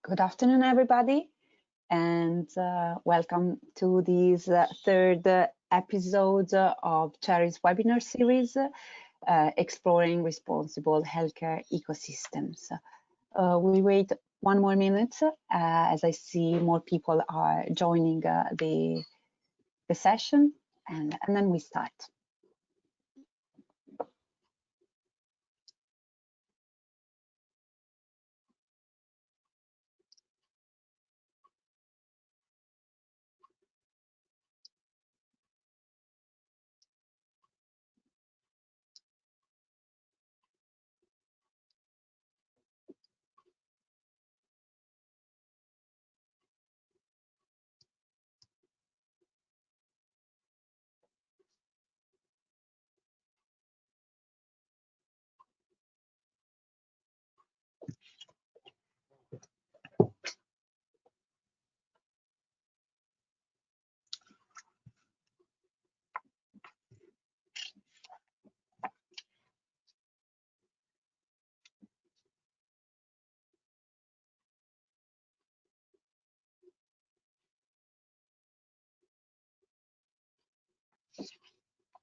Good afternoon, everybody, and welcome to this third episode of CHERRIES Webinar Series, Exploring Responsible Healthcare Ecosystems. We wait one more minute as I see more people are joining the session, and then we start.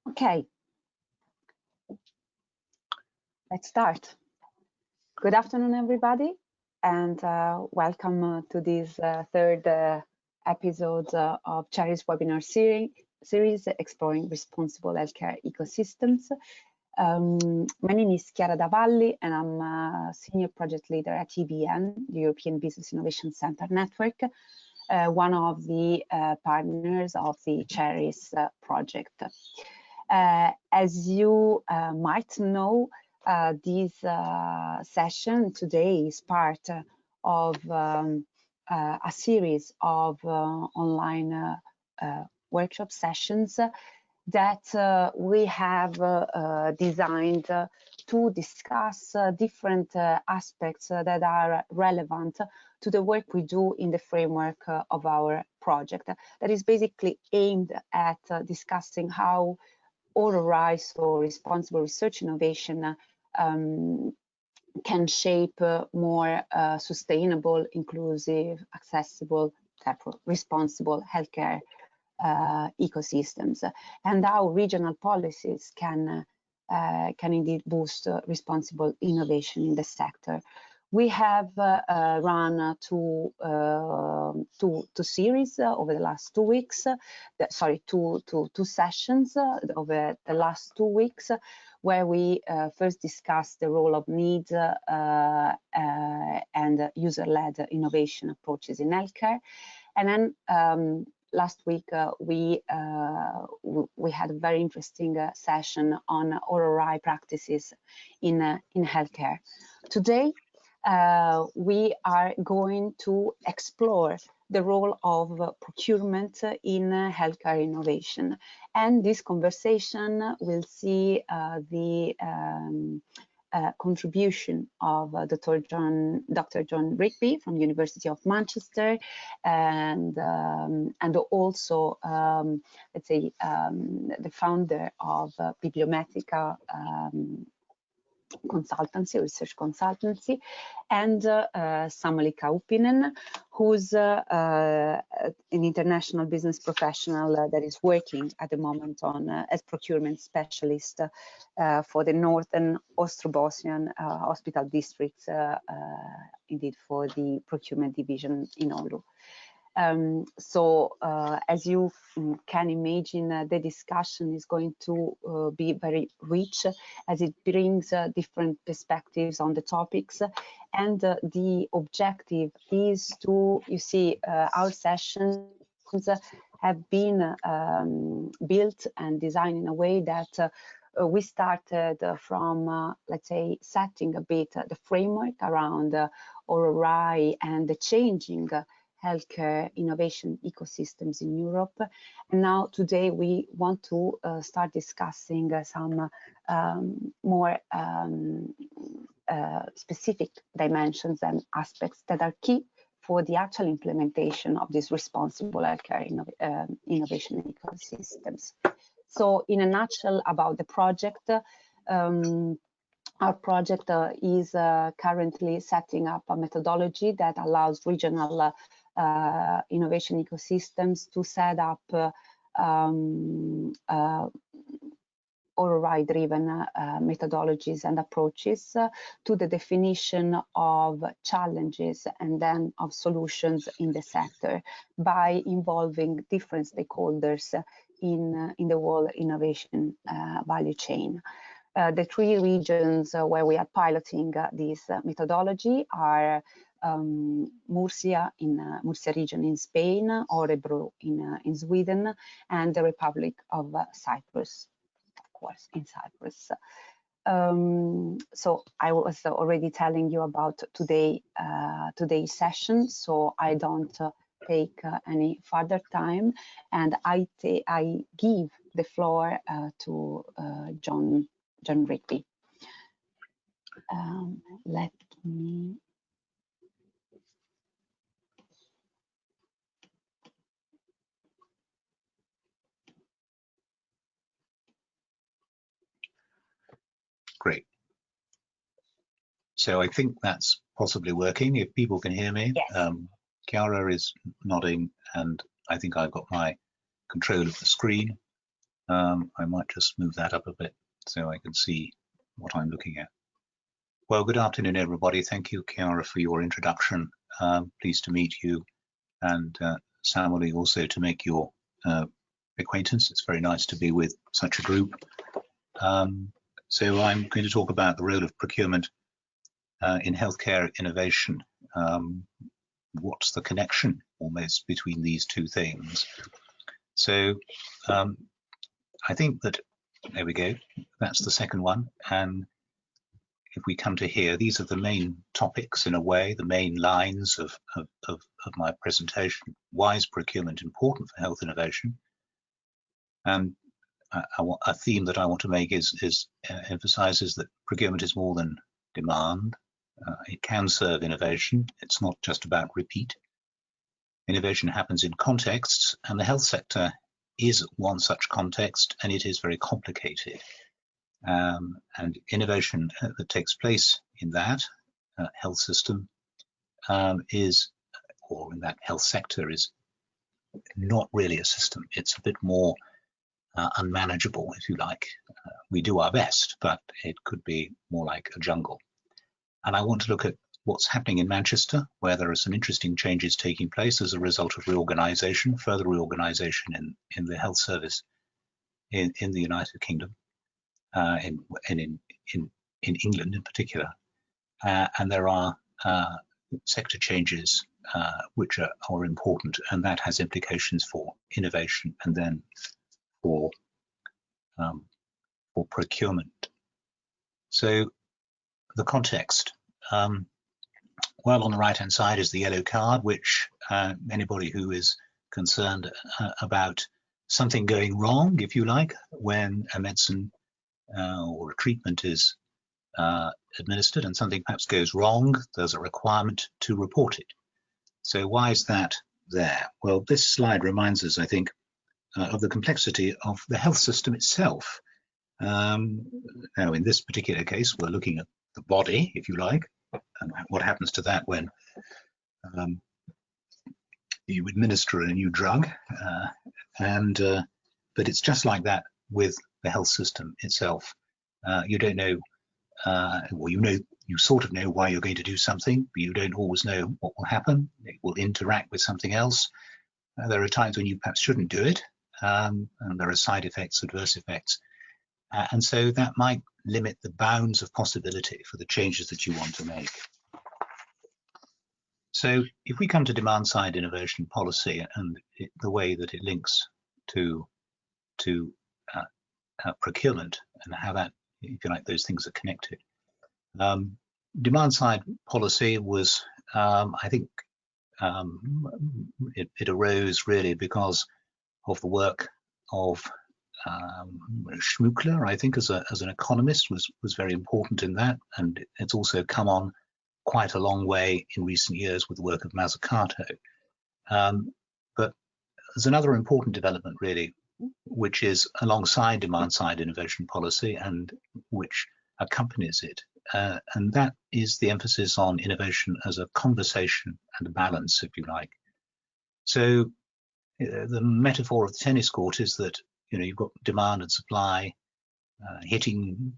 Okay, let's start. Good afternoon, everybody, and welcome to this third episode of CHERRIES Webinar Series, Exploring Responsible Healthcare Ecosystems. My name is Chiara Davalli, and I'm a Senior Project Leader at EBN, the European Business Innovation Center Network, one of the partners of the CHERRIES project. As you might know, this session today is part of a series of online workshop sessions that we have designed to discuss different aspects that are relevant to the work we do in the framework of our project. That is basically aimed at discussing how ORISE, or responsible research innovation, can shape more sustainable, inclusive, accessible, responsible healthcare ecosystems, and how regional policies can indeed boost responsible innovation in the sector. We have run two series over the last 2 weeks, two sessions over the last 2 weeks, where we first discussed the role of needs and user-led innovation approaches in healthcare. And then last week we had a very interesting session on ORI practices in healthcare. Today, we are going to explore the role of procurement in healthcare innovation. And this conversation will see the contribution of Dr. John Rigby from the University of Manchester, and also let's say the founder of Bibliometrica consultancy, research consultancy, and Samuli Kaupinen, who's an international business professional that is working at the moment on as procurement specialist for the Northern Ostrobosnian hospital districts, indeed for the procurement division in Oulu. So as you can imagine, the discussion is going to be very rich, as it brings different perspectives on the topics, and the objective is to, you see, our sessions have been built and designed in a way that we started from, let's say, setting a bit the framework around ORI and the changing healthcare innovation ecosystems in Europe. And now today we want to start discussing some more specific dimensions and aspects that are key for the actual implementation of this responsible healthcare innovation ecosystems. So in a nutshell about the project, Our project is currently setting up a methodology that allows regional innovation ecosystems to set up ROI-driven methodologies and approaches to the definition of challenges and then of solutions in the sector by involving different stakeholders in the whole innovation value chain. The 3 regions where we are piloting this methodology are Murcia region in Spain, Örebro in Sweden, and the Republic of Cyprus, of course, in Cyprus. So I was already telling you about today's session, so I don't take any further time, and I give the floor to John Rigby. Let me. Great. So I think that's possibly working. If people can hear me, yes. Chiara is nodding, and I think I've got my control of the screen. I might just move that up a bit so I can see what I'm looking at. Well, good afternoon, everybody. Thank you, Chiara, for your introduction. Pleased to meet you, and Samuel, also to make your acquaintance. It's very nice to be with such a group. So I'm going to talk about the role of procurement in healthcare innovation. What's the connection almost between these 2 things? So I think that, there we go, that's the second one. And if we come to here, these are the main topics, in a way, the main lines of my presentation. Why is procurement important for health innovation? And a theme that I want to make emphasizes that procurement is more than demand. It can serve innovation. It's not just about repeat. Innovation happens in contexts, and the health sector is one such context, and it is very complicated. And innovation that takes place in that health system or in that health sector, is not really a system. It's a bit more unmanageable, if you like. We do our best, but it could be more like a jungle. And I want to look at what's happening in Manchester, where there are some interesting changes taking place as a result of reorganization, further reorganization in the health service in the United Kingdom, in England in particular. And there are sector changes which are important, and that has implications for innovation and then for procurement. So the context. Well, on the right-hand side is the yellow card, which anybody who is concerned about something going wrong, if you like, when a medicine or a treatment is administered and something perhaps goes wrong, there's a requirement to report it. So why is that there? Well, this slide reminds us, I think, of the complexity of the health system itself. Now, in this particular case, we're looking at the body, if you like, and what happens to that when you administer a new drug. But it's just like that with the health system itself. You don't know, well, you sort of know why you're going to do something, but you don't always know what will happen. It will interact with something else. There are times when you perhaps shouldn't do it, and there are side effects, adverse effects. And so that might limit the bounds of possibility for the changes that you want to make. So if we come to demand-side innovation policy and the way that it links to procurement and how that, if you like, those things are connected. Demand-side policy was, I think, it arose really because of the work of Schmuckler, I think, as an economist, was very important in that, and it's also come on quite a long way in recent years with the work of Mazzucato. But there's another important development, really, which is alongside demand-side innovation policy and which accompanies it, and that is the emphasis on innovation as a conversation and a balance, if you like. So the metaphor of the tennis court is that, you've got demand and supply, hitting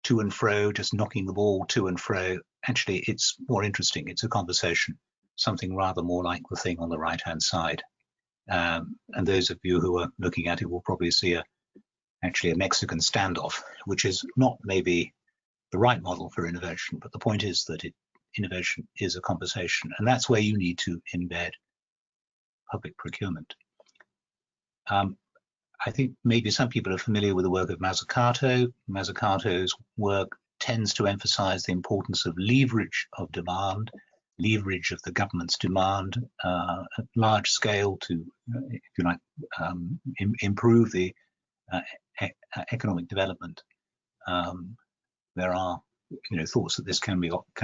to and fro, just knocking the ball to and fro. Actually, it's more interesting. It's a conversation, something rather more like the thing on the right-hand side. And those of you who are looking at it will probably see actually a Mexican standoff, which is not maybe the right model for innovation, but the point is that innovation is a conversation, and that's where you need to embed public procurement. I think maybe some people are familiar with the work of Mazzucato. Mazzucato's work tends to emphasize the importance of leverage of demand, leverage of the government's demand at large scale to, if you like, improve the economic development. There are, thoughts that this can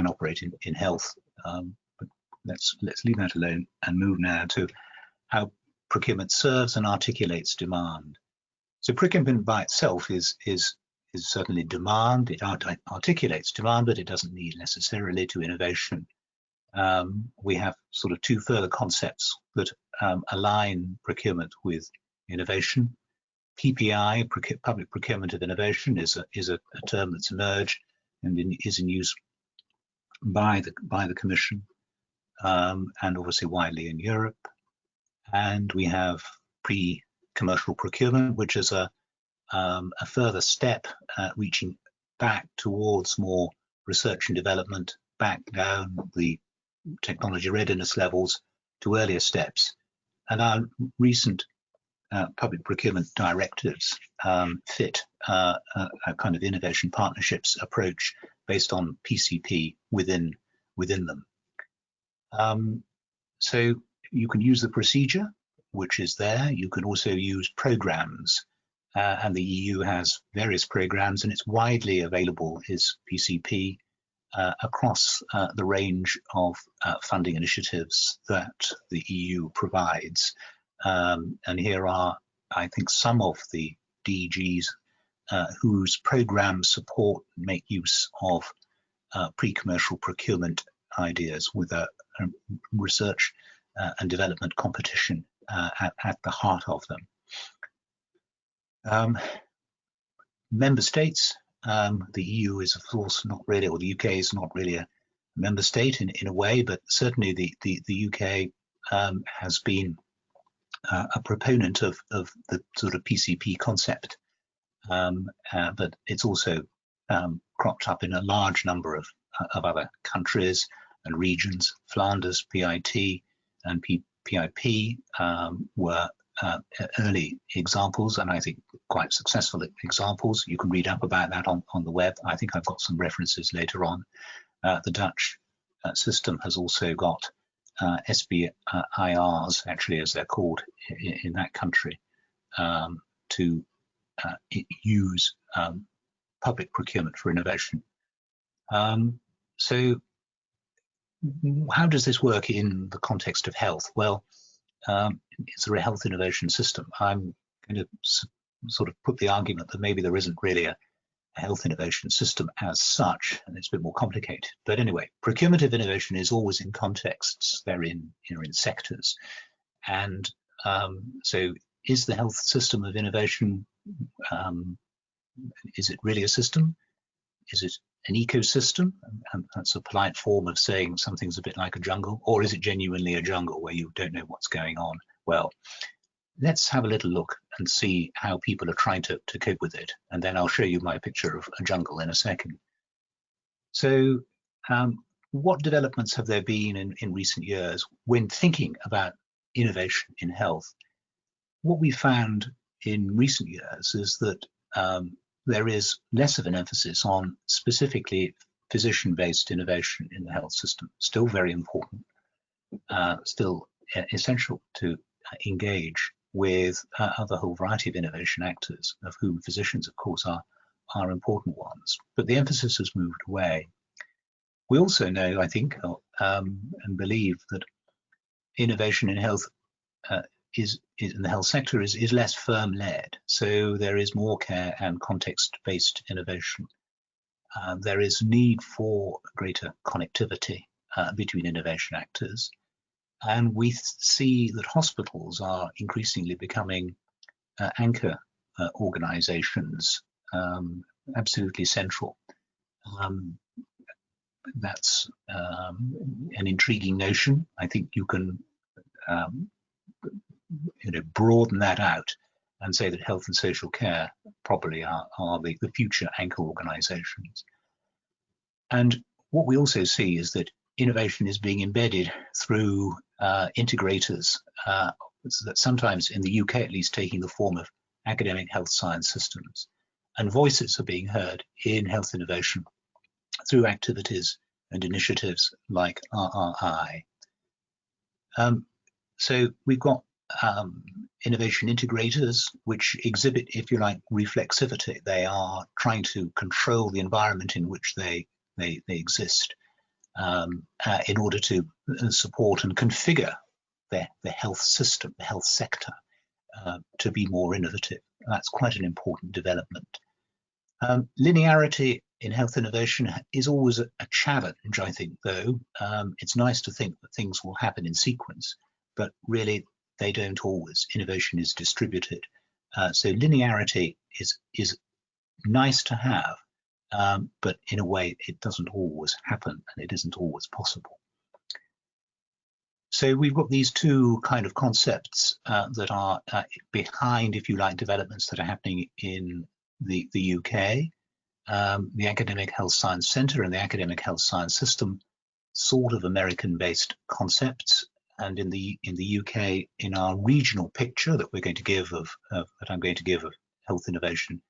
operate in health, but let's leave that alone and move now to how procurement serves and articulates demand. So procurement by itself is certainly demand. It articulates demand, but it doesn't lead necessarily to innovation. We have sort of two further concepts that align procurement with innovation. PPI, public procurement of innovation, is a term that's emerged and is in use by the Commission and obviously widely in Europe. And we have pre-commercial procurement, which is a further step reaching back towards more research and development, back down the technology readiness levels to earlier steps. And our recent public procurement directives fit a kind of innovation partnerships approach based on PCP within them. So you can use the procedure, which is there. You can also use programs, and the EU has various programs, and it's widely available, is PCP, across the range of funding initiatives that the EU provides. And here are, I think, some of the DGs whose programs support and make use of pre-commercial procurement ideas with a research and development competition at the heart of them. Member states, the EU is of course not really, or the UK is not really a member state in a way, but certainly the UK has been a proponent of the sort of PCP concept, but it's also cropped up in a large number of other countries and regions. Flanders, PIT and PIP were early examples, and I think quite successful examples. You can read up about that on the web. I think I've got some references later on. The Dutch system has also got SBIRs, actually, as they're called in that country, to use public procurement for innovation. So how does this work in the context of health? Well, it's a health innovation system. I'm going to sort of put the argument that maybe there isn't really a health innovation system as such, and it's a bit more complicated. But anyway, procurement of innovation is always in contexts. They're in sectors. And so is the health system of innovation, is it really a system? Is it an ecosystem? And that's a polite form of saying something's a bit like a jungle. Or is it genuinely a jungle where you don't know what's going on? Well, let's have a little look and see how people are trying to cope with it. And then I'll show you my picture of a jungle in a second. So what developments have there been in recent years when thinking about innovation in health? What we found in recent years is that there is less of an emphasis on specifically physician-based innovation in the health system. Still very important, still essential to engage with a whole variety of innovation actors, of whom physicians, of course, are important ones. But the emphasis has moved away. We also know, I think, and believe that innovation in health in the health sector is less firm-led. So there is more care and context-based innovation. there is need for greater connectivity between innovation actors. And we see that hospitals are increasingly becoming anchor organizations, absolutely central. That's an intriguing notion. I think you can broaden that out and say that health and social care probably are the future anchor organizations. And what we also see is that innovation is being embedded through integrators that sometimes in the UK at least taking the form of academic health science systems, and voices are being heard in health innovation through activities and initiatives like RRI. So we've got innovation integrators which exhibit, if you like, reflexivity. They are trying to control the environment in which they exist in order to support and configure the health system, the health sector, to be more innovative. That's quite an important development. Linearity in health innovation is always a challenge, I think, though. It's nice to think that things will happen in sequence, but really they don't always. Innovation is distributed. So linearity is nice to have, but in a way it doesn't always happen and it isn't always possible. So we've got these two kind of concepts that are behind, if you like, developments that are happening in the UK. The Academic Health Science Centre and the Academic Health Science System, sort of American-based concepts. And in the UK, in our regional picture that we're going to give that I'm going to give of health innovation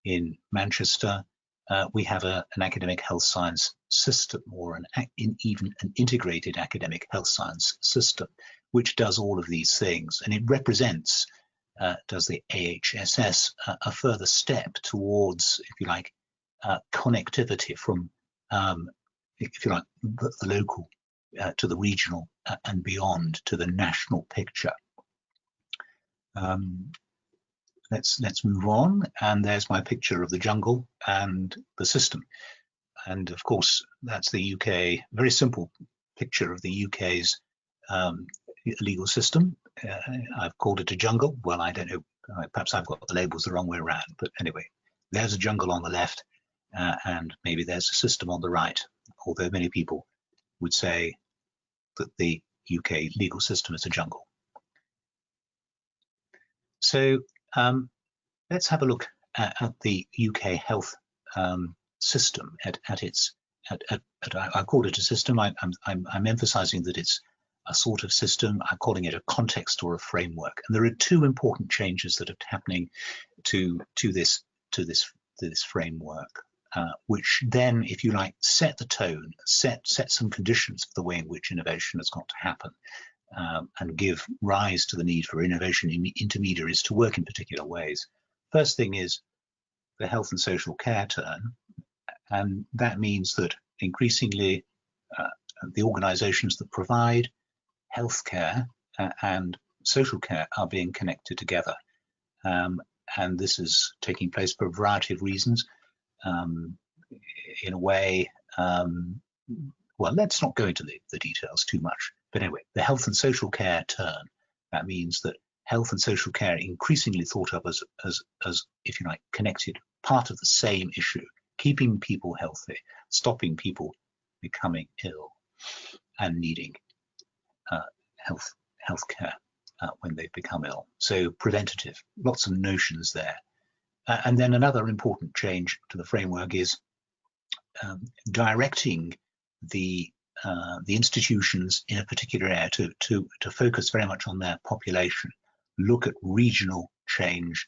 in Manchester, we have an academic health science system, or even an integrated academic health science system, which does all of these things, and it represents, does the AHSS, a further step towards, if you like, connectivity from, if you like, the local to the regional and beyond to the national picture. Let's move on, and there's my picture of the jungle and the system. And of course, that's the UK, very simple picture of the UK's legal system. I've called it a jungle. Well, I don't know, perhaps I've got the labels the wrong way around, but anyway, there's a jungle on the left, and maybe there's a system on the right, although many people would say that the UK legal system is a jungle. So let's have a look at the UK health system I called it a system. I'm emphasizing that it's a sort of system. I'm calling it a context or a framework. And there are two important changes that are happening to this framework, which then, if you like, set the tone, set some conditions for the way in which innovation has got to happen, and give rise to the need for innovation intermediaries to work in particular ways. First thing is the health and social care turn, and that means that increasingly the organizations that provide healthcare and social care are being connected together, and this is taking place for a variety of reasons. In a way, well, let's not go into the details too much, but anyway, the health and social care turn, that means that health and social care increasingly thought of as if you like, connected, part of the same issue, keeping people healthy, stopping people becoming ill and needing health care when they've become ill. So preventative, lots of notions there. And then another important change to the framework is directing the institutions in a particular area to focus very much on their population, look at regional change,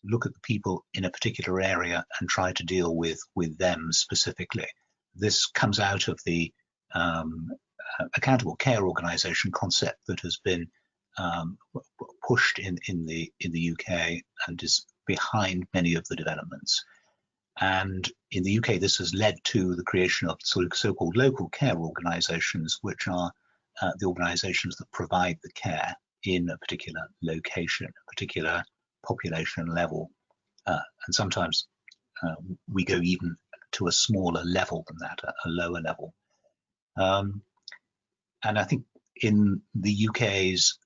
look at the people in a particular area and try to deal with them specifically. This comes out of the accountable care organization concept that has been pushed in the UK and is behind many of the developments. And in the UK, this has led to the creation of so-called local care organizations, which are the organizations that provide the care in a particular location, a particular population level. And sometimes we go even to a smaller level than that, a lower level. And I think in the UK's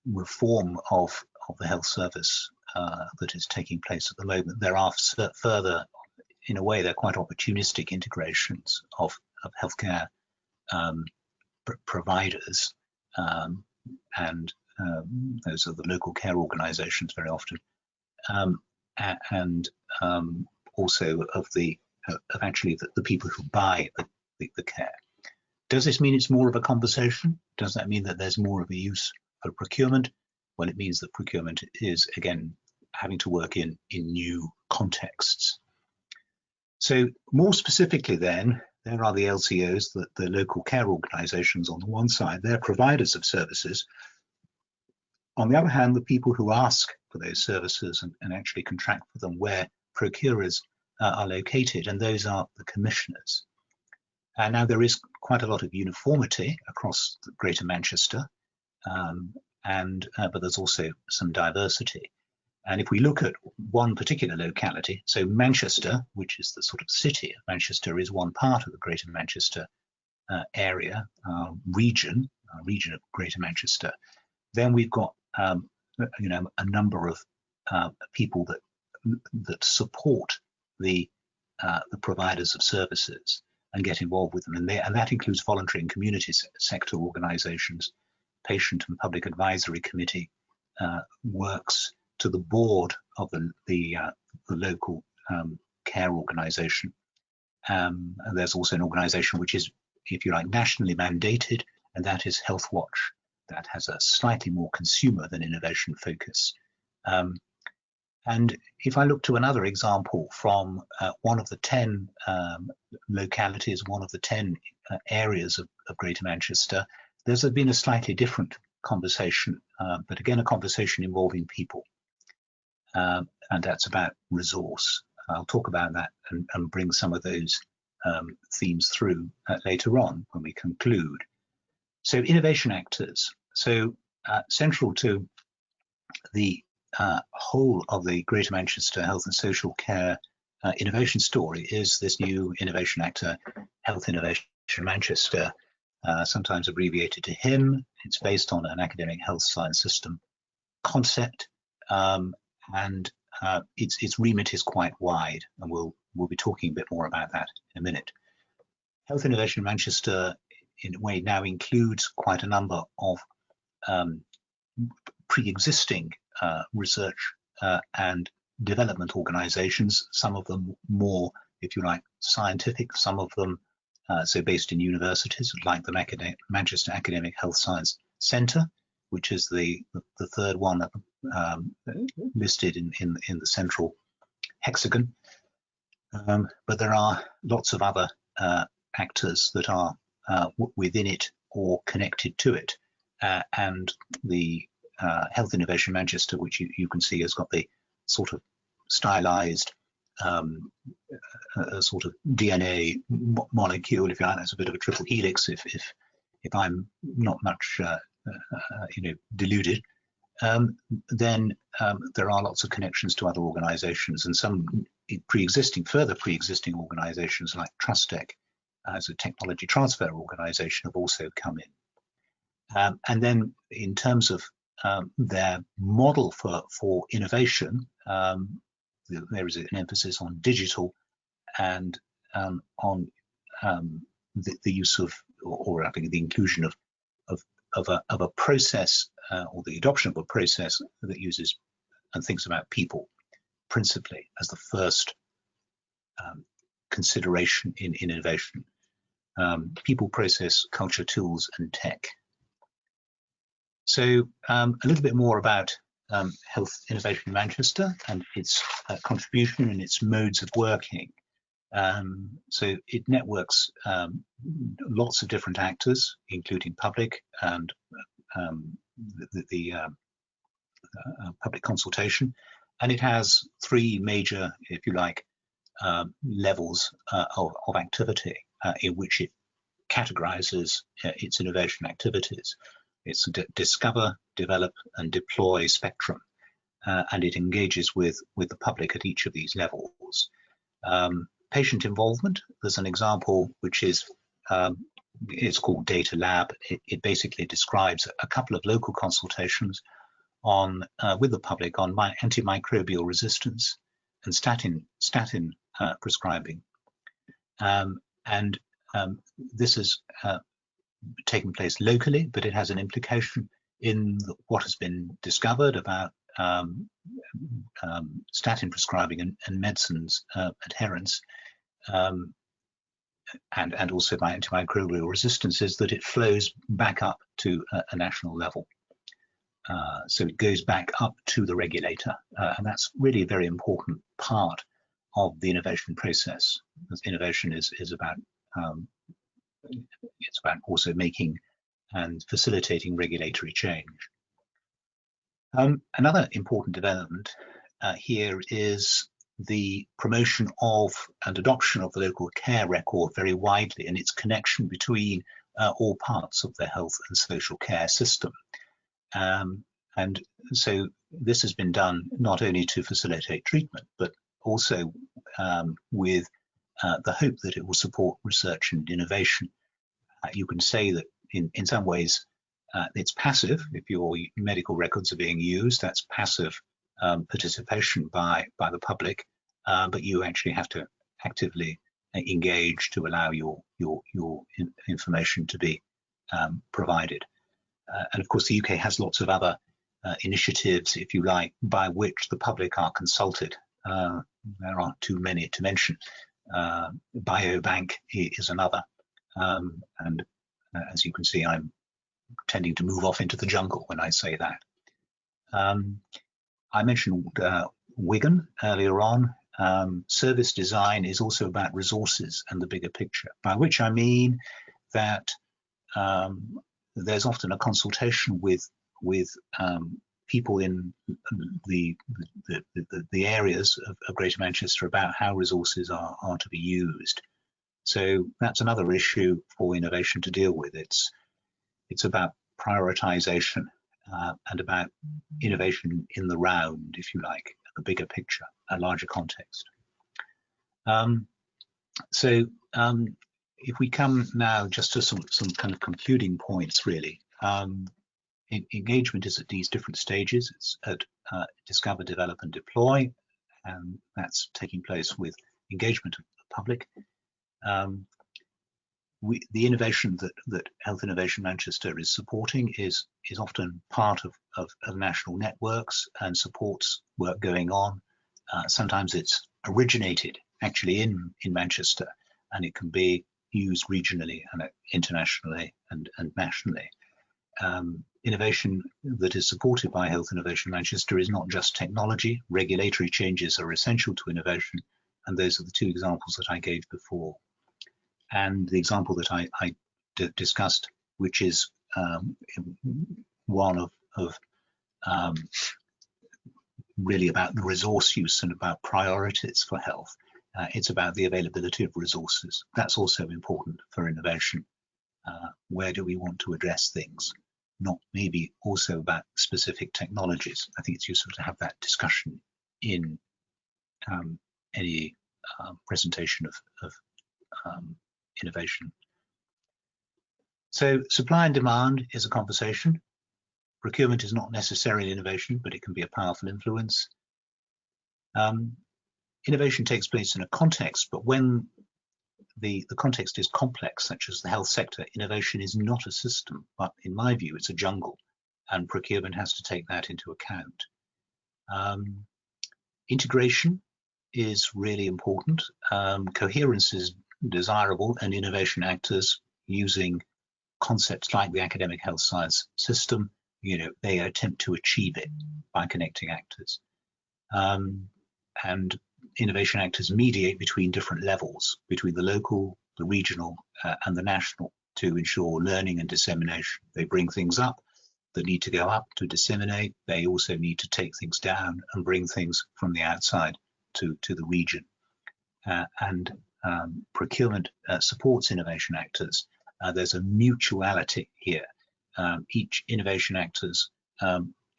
reform of the health service that is taking place at the moment, there are further, in a way, they're quite opportunistic integrations of healthcare providers, and those are the local care organisations very often, and also of actually the people who buy the care. Does this mean it's more of a conversation? Does that mean that there's more of a use for procurement? Well, it means that procurement is, again, having to work in new contexts. So more specifically then, there are the LCOs, the local care organisations on the one side, they're providers of services. On the other hand, the people who ask for those services and actually contract for them, where procurers are located, and those are the commissioners. And now there is quite a lot of uniformity across Greater Manchester, but there's also some diversity. And if we look at one particular locality, so Manchester, which is the sort of city of Manchester, is one part of the Greater Manchester area, region of Greater Manchester. Then we've got you know, a number of people that support the providers of services and get involved with them, and that includes voluntary and community sector organisations. Patient and Public Advisory Committee works to the board of the local care organisation. And there's also an organisation which is, if you like, nationally mandated, and that is Health Watch. That has a slightly more consumer than innovation focus. And if I look to another example from one of the 10 localities, one of the 10 areas of Greater Manchester, there's been a slightly different conversation, but again, a conversation involving people. And that's about resource. I'll talk about that and bring some of those themes through later on when we conclude. So innovation actors. So central to the whole of the Greater Manchester Health and Social Care innovation story is this new innovation actor, Health Innovation Manchester, sometimes abbreviated to HIM. It's based on an academic health science system concept, and its remit is quite wide, and we'll be talking a bit more about that in a minute. Health Innovation Manchester, in a way, now includes quite a number of pre-existing research and development organisations, some of them more, if you like, scientific, some of them so based in universities, like the Manchester Academic Health Science Centre, which is the third one listed in the central hexagon. But there are lots of other actors that are within it or connected to it, and the Health Innovation Manchester, which you can see has got the sort of stylized sort of DNA molecule, if you like. That's a bit of a triple helix if I'm not much you know, deluded. Then there are lots of connections to other organizations, and some further pre-existing organizations like Trustec as a technology transfer organization have also come in. And then in terms of their model for innovation, there is an emphasis on digital and on the use of, or I think the inclusion of a process or the adoption of a process that uses and thinks about people principally as the first consideration in innovation. People, process, culture, tools, and tech. So a little bit more about Health Innovation Manchester and its contribution and its modes of working. So it networks lots of different actors, including public and the public consultation, and it has three major, if you like, levels of activity in which it categorizes its innovation activities. It's discover, develop, and deploy spectrum, and it engages with the public at each of these levels. Patient involvement, there's an example which is, it's called Data Lab. It basically describes a couple of local consultations on with the public on antimicrobial resistance and statin prescribing. This has taken place locally, but it has an implication in what has been discovered about statin prescribing and medicines adherence, and also by antimicrobial resistance, is that it flows back up to a national level. So it goes back up to the regulator, and that's really a very important part of the innovation process. Because innovation is about it's about also making and facilitating regulatory change. Another important development here is the promotion of and adoption of the local care record very widely, and its connection between all parts of the health and social care system. And so this has been done not only to facilitate treatment, but also with the hope that it will support research and innovation. You can say that in some ways it's passive. If your medical records are being used, that's passive participation by the public, but you actually have to actively engage to allow your information to be provided. And of course, the UK has lots of other initiatives, if you like, by which the public are consulted. There aren't too many to mention. Biobank is another, and as you can see, I'm tending to move off into the jungle when I say that. I mentioned Wigan earlier on. Service design is also about resources and the bigger picture, by which I mean that there's often a consultation with people in the areas of Greater Manchester about how resources are to be used. So that's another issue for innovation to deal with. It's about prioritization and about innovation in the round, if you like, a bigger picture, a larger context. If we come now just to some kind of concluding points, really. Engagement is at these different stages. It's at discover, develop, and deploy, and that's taking place with engagement of the public. The innovation that Health Innovation Manchester is supporting is often part of national networks and supports work going on. Sometimes it's originated actually in Manchester, and it can be used regionally and internationally and nationally. Innovation that is supported by Health Innovation Manchester is not just technology. Regulatory changes are essential to innovation, and those are the two examples that I gave before. And the example that I discussed, which is one of really about the resource use and about priorities for health. It's about the availability of resources. That's also important for innovation. Where do we want to address things? Not maybe also about specific technologies. I think it's useful to have that discussion in any presentation of innovation. So supply and demand is a conversation. Procurement is not necessarily innovation, but it can be a powerful influence. Innovation takes place in a context, but when the context is complex, such as the health sector, innovation is not a system, but in my view, it's a jungle, and procurement has to take that into account. Integration is really important. Coherence is desirable, and innovation actors using concepts like the academic health science system, they attempt to achieve it by connecting actors. And innovation actors mediate between different levels, between the local, the regional, and the national, to ensure learning and dissemination. They bring things up that need to go up to disseminate. They also need to take things down and bring things from the outside to the region. And procurement supports innovation actors. There's a mutuality here. Each innovation actors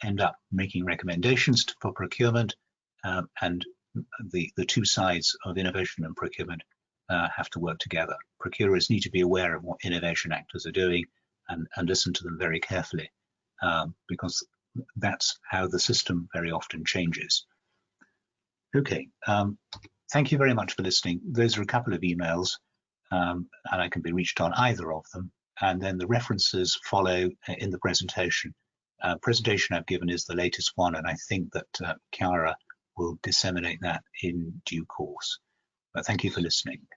end up making recommendations for procurement, and the two sides of innovation and procurement have to work together. Procurers need to be aware of what innovation actors are doing and listen to them very carefully, because that's how the system very often changes. Okay, thank you very much for listening. Those are a couple of emails, and I can be reached on either of them. And then the references follow in the presentation. Presentation I've given is the latest one, and I think that Chiara will disseminate that in due course. But thank you for listening.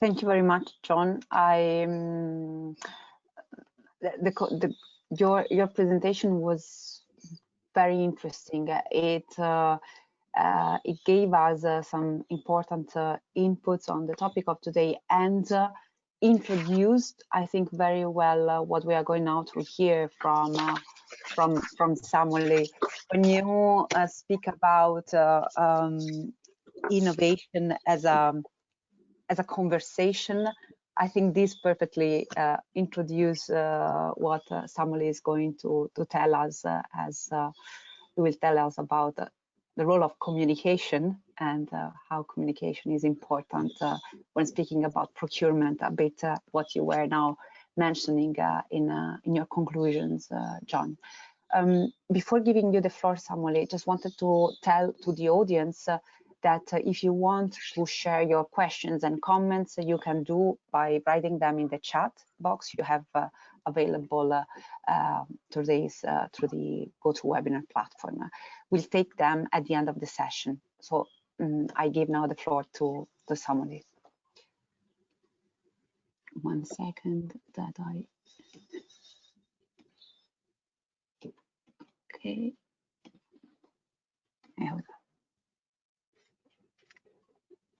Thank you very much, John. Your presentation was very interesting. It gave us some important inputs on the topic of today, and introduced, I think, very well what we are going now to hear from Samuel. When you speak about innovation as a conversation, I think this perfectly introduce what Samuel is going to tell us, as he will tell us about the role of communication and how communication is important when speaking about procurement, a bit what you were now mentioning in your conclusions, John. Before giving you the floor, Samuel, I just wanted to tell to the audience that if you want to share your questions and comments, you can do by writing them in the chat box you have available through the GoToWebinar platform. We'll take them at the end of the session. So I give now the floor to Samuel. 1 second that I... Okay.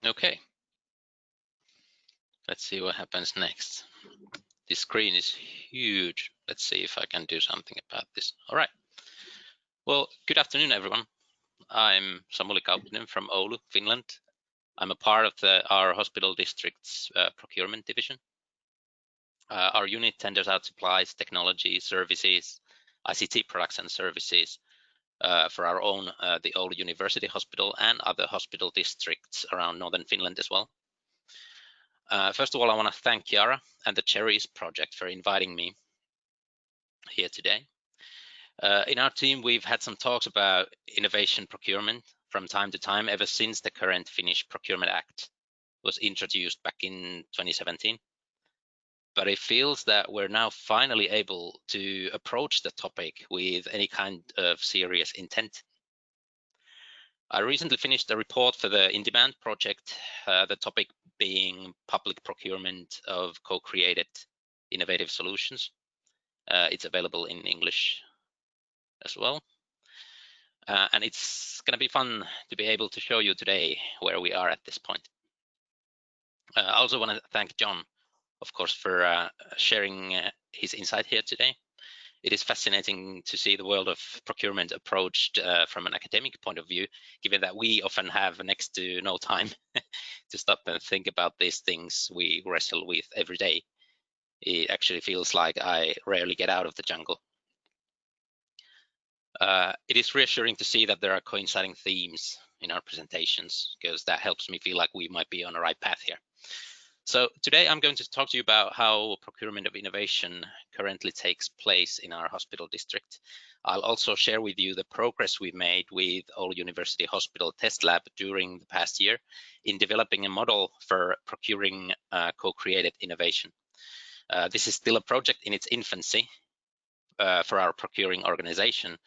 Okay. Let's see what happens next. This screen is huge. Let's see if I can do something about this. All right. Well, good afternoon, everyone. I'm Samuli Kaupinen from Oulu, Finland. I'm a part of our hospital district's procurement division. Our unit tenders out supplies, technology, services, ICT products and services for our own, the Oulu University Hospital and other hospital districts around northern Finland as well. First of all, I want to thank Chiara and the CHERRIES project for inviting me here today. In our team, we've had some talks about innovation procurement from time to time ever since the current Finnish Procurement Act was introduced back in 2017. But it feels that we're now finally able to approach the topic with any kind of serious intent. I recently finished a report for the In Demand project, the topic being public procurement of co-created innovative solutions. It's available in English as well. And it's going to be fun to be able to show you today where we are at this point. I also want to thank John, of course, for sharing his insight here today. It is fascinating to see the world of procurement approached from an academic point of view, given that we often have next to no time to stop and think about these things we wrestle with every day. It actually feels like I rarely get out of the jungle. It is reassuring to see that there are coinciding themes in our presentations, because that helps me feel like we might be on the right path here. So today I'm going to talk to you about how procurement of innovation currently takes place in our hospital district. I'll also share with you the progress we've made with Oulu University Hospital Test Lab during the past year in developing a model for procuring co-created innovation. This is still a project in its infancy for our procuring organization.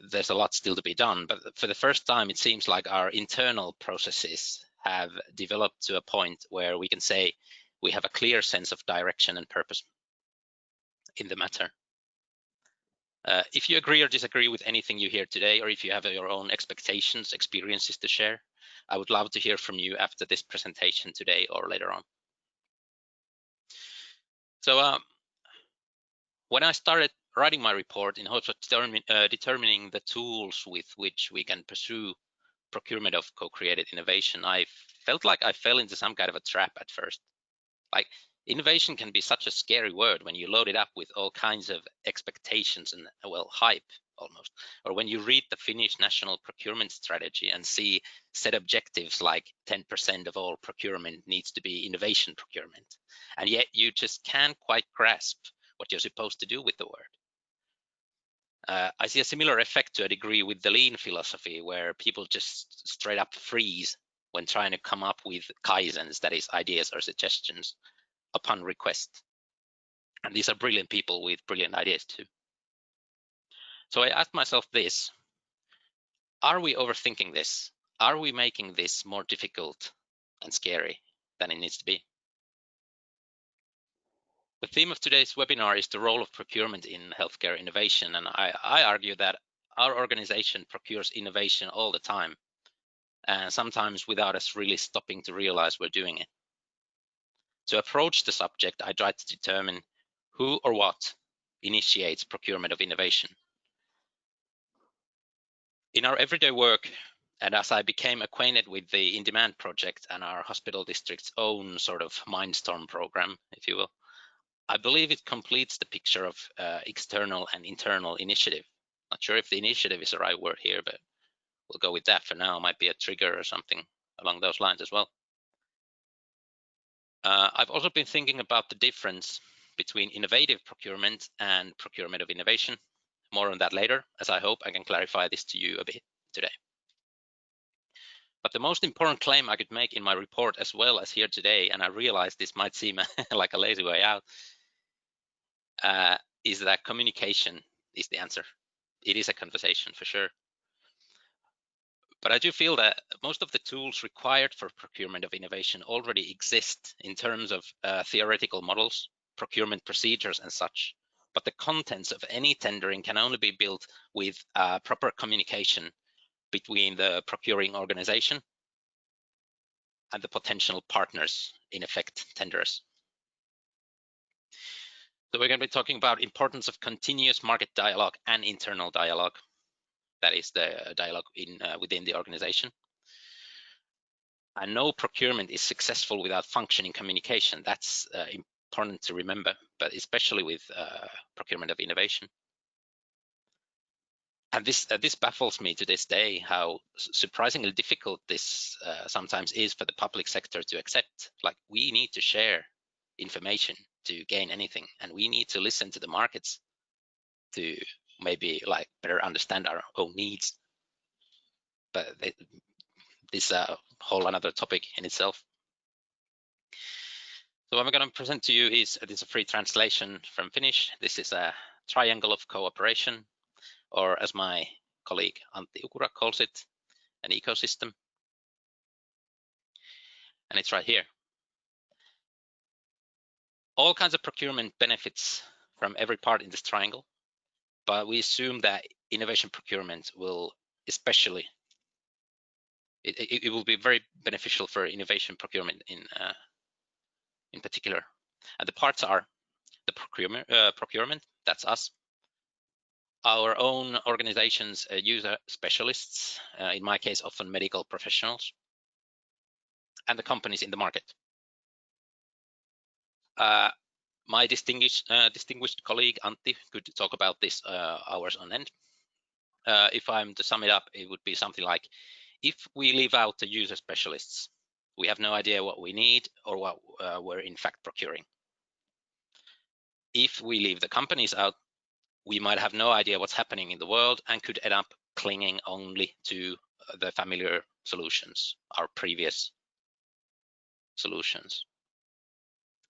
There's a lot still to be done, but for the first time, it seems like our internal processes have developed to a point where we can say we have a clear sense of direction and purpose in the matter. If you agree or disagree with anything you hear today, or if you have your own expectations, experiences to share, I would love to hear from you after this presentation today or later on. So when I started writing my report in hopes of determining the tools with which we can pursue procurement of co-created innovation, I felt like I fell into some kind of a trap at first. Like, innovation can be such a scary word when you load it up with all kinds of expectations and, well, hype almost. Or when you read the Finnish National Procurement Strategy and see set objectives like 10% of all procurement needs to be innovation procurement, and yet you just can't quite grasp what you're supposed to do with the word. I see a similar effect to a degree with the lean philosophy, where people just straight up freeze when trying to come up with kaizens, that is ideas or suggestions, upon request. And these are brilliant people with brilliant ideas too. So I asked myself this: are we overthinking this? Are we making this more difficult and scary than it needs to be? The theme of today's webinar is the role of procurement in healthcare innovation, and I argue that our organization procures innovation all the time, and sometimes without us really stopping to realize we're doing it. To approach the subject, I tried to determine who or what initiates procurement of innovation. In our everyday work, and as I became acquainted with the in-demand project and our hospital district's own sort of Mindstorm program, if you will, I believe it completes the picture of external and internal initiative. Not sure if the initiative is the right word here, but we'll go with that for now. It might be a trigger or something along those lines as well. I've also been thinking about the difference between innovative procurement and procurement of innovation. More on that later, as I hope I can clarify this to you a bit today. But the most important claim I could make in my report as well as here today, and I realize this might seem like a lazy way out, is that communication is the answer. It is a conversation for sure. But I do feel that most of the tools required for procurement of innovation already exist in terms of theoretical models, procurement procedures and such. But the contents of any tendering can only be built with proper communication between the procuring organization and the potential partners, in effect, tenderers. So we're going to be talking about importance of continuous market dialogue and internal dialogue. That is the dialogue within the organization. And no procurement is successful without functioning communication. That's important to remember, but especially with procurement of innovation. And this baffles me to this day, how surprisingly difficult this sometimes is for the public sector to accept. Like, we need to share information to gain anything, and we need to listen to the markets to maybe like better understand our own needs. But this is a whole another topic in itself. So what I'm going to present to you is a free translation from Finnish. This is a triangle of cooperation, or as my colleague Antti Ukura calls it, an ecosystem. And it's right here. All kinds of procurement benefits from every part in this triangle, but we assume that innovation procurement will especially, it will be very beneficial for innovation procurement in particular. And the parts are the procurement, that's us, our own organization's user specialists, in my case, often medical professionals, and the companies in the market. My distinguished colleague Antti could talk about this hours on end. If I'm to sum it up, it would be something like, if we leave out the user specialists, we have no idea what we need or what we're in fact procuring. If we leave the companies out, we might have no idea what's happening in the world and could end up clinging only to the familiar solutions, our previous solutions.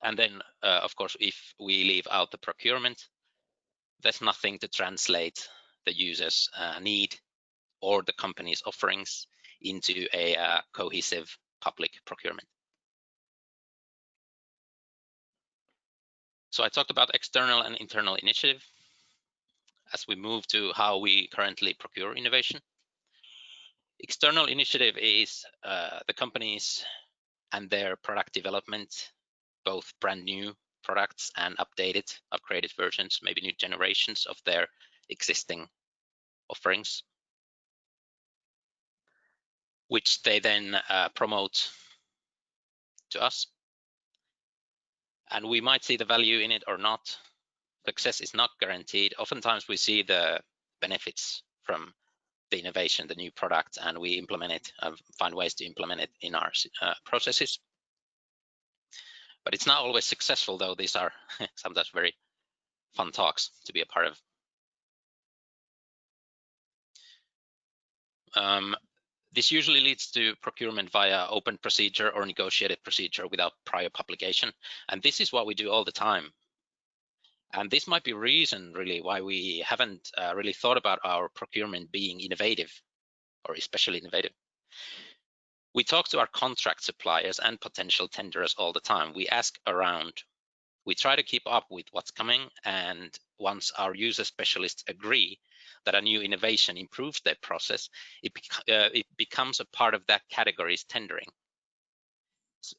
And then, of course, if we leave out the procurement, there's nothing to translate the user's need or the company's offerings into a cohesive public procurement. So I talked about external and internal initiative as we move to how we currently procure innovation. External initiative is the companies and their product development, both brand new products and updated, upgraded versions, maybe new generations of their existing offerings, which they then promote to us. And we might see the value in it or not. Success is not guaranteed. Oftentimes we see the benefits from the innovation, the new product, and we implement it, find ways to implement it in our processes. But it's not always successful, though. These are sometimes very fun talks to be a part of. This usually leads to procurement via open procedure or negotiated procedure without prior publication. And this is what we do all the time. And this might be reason really why we haven't really thought about our procurement being innovative, or especially innovative. We talk to our contract suppliers and potential tenderers all the time. We ask around. We try to keep up with what's coming, and once our user specialists agree that a new innovation improves their process, it becomes a part of that category's tendering.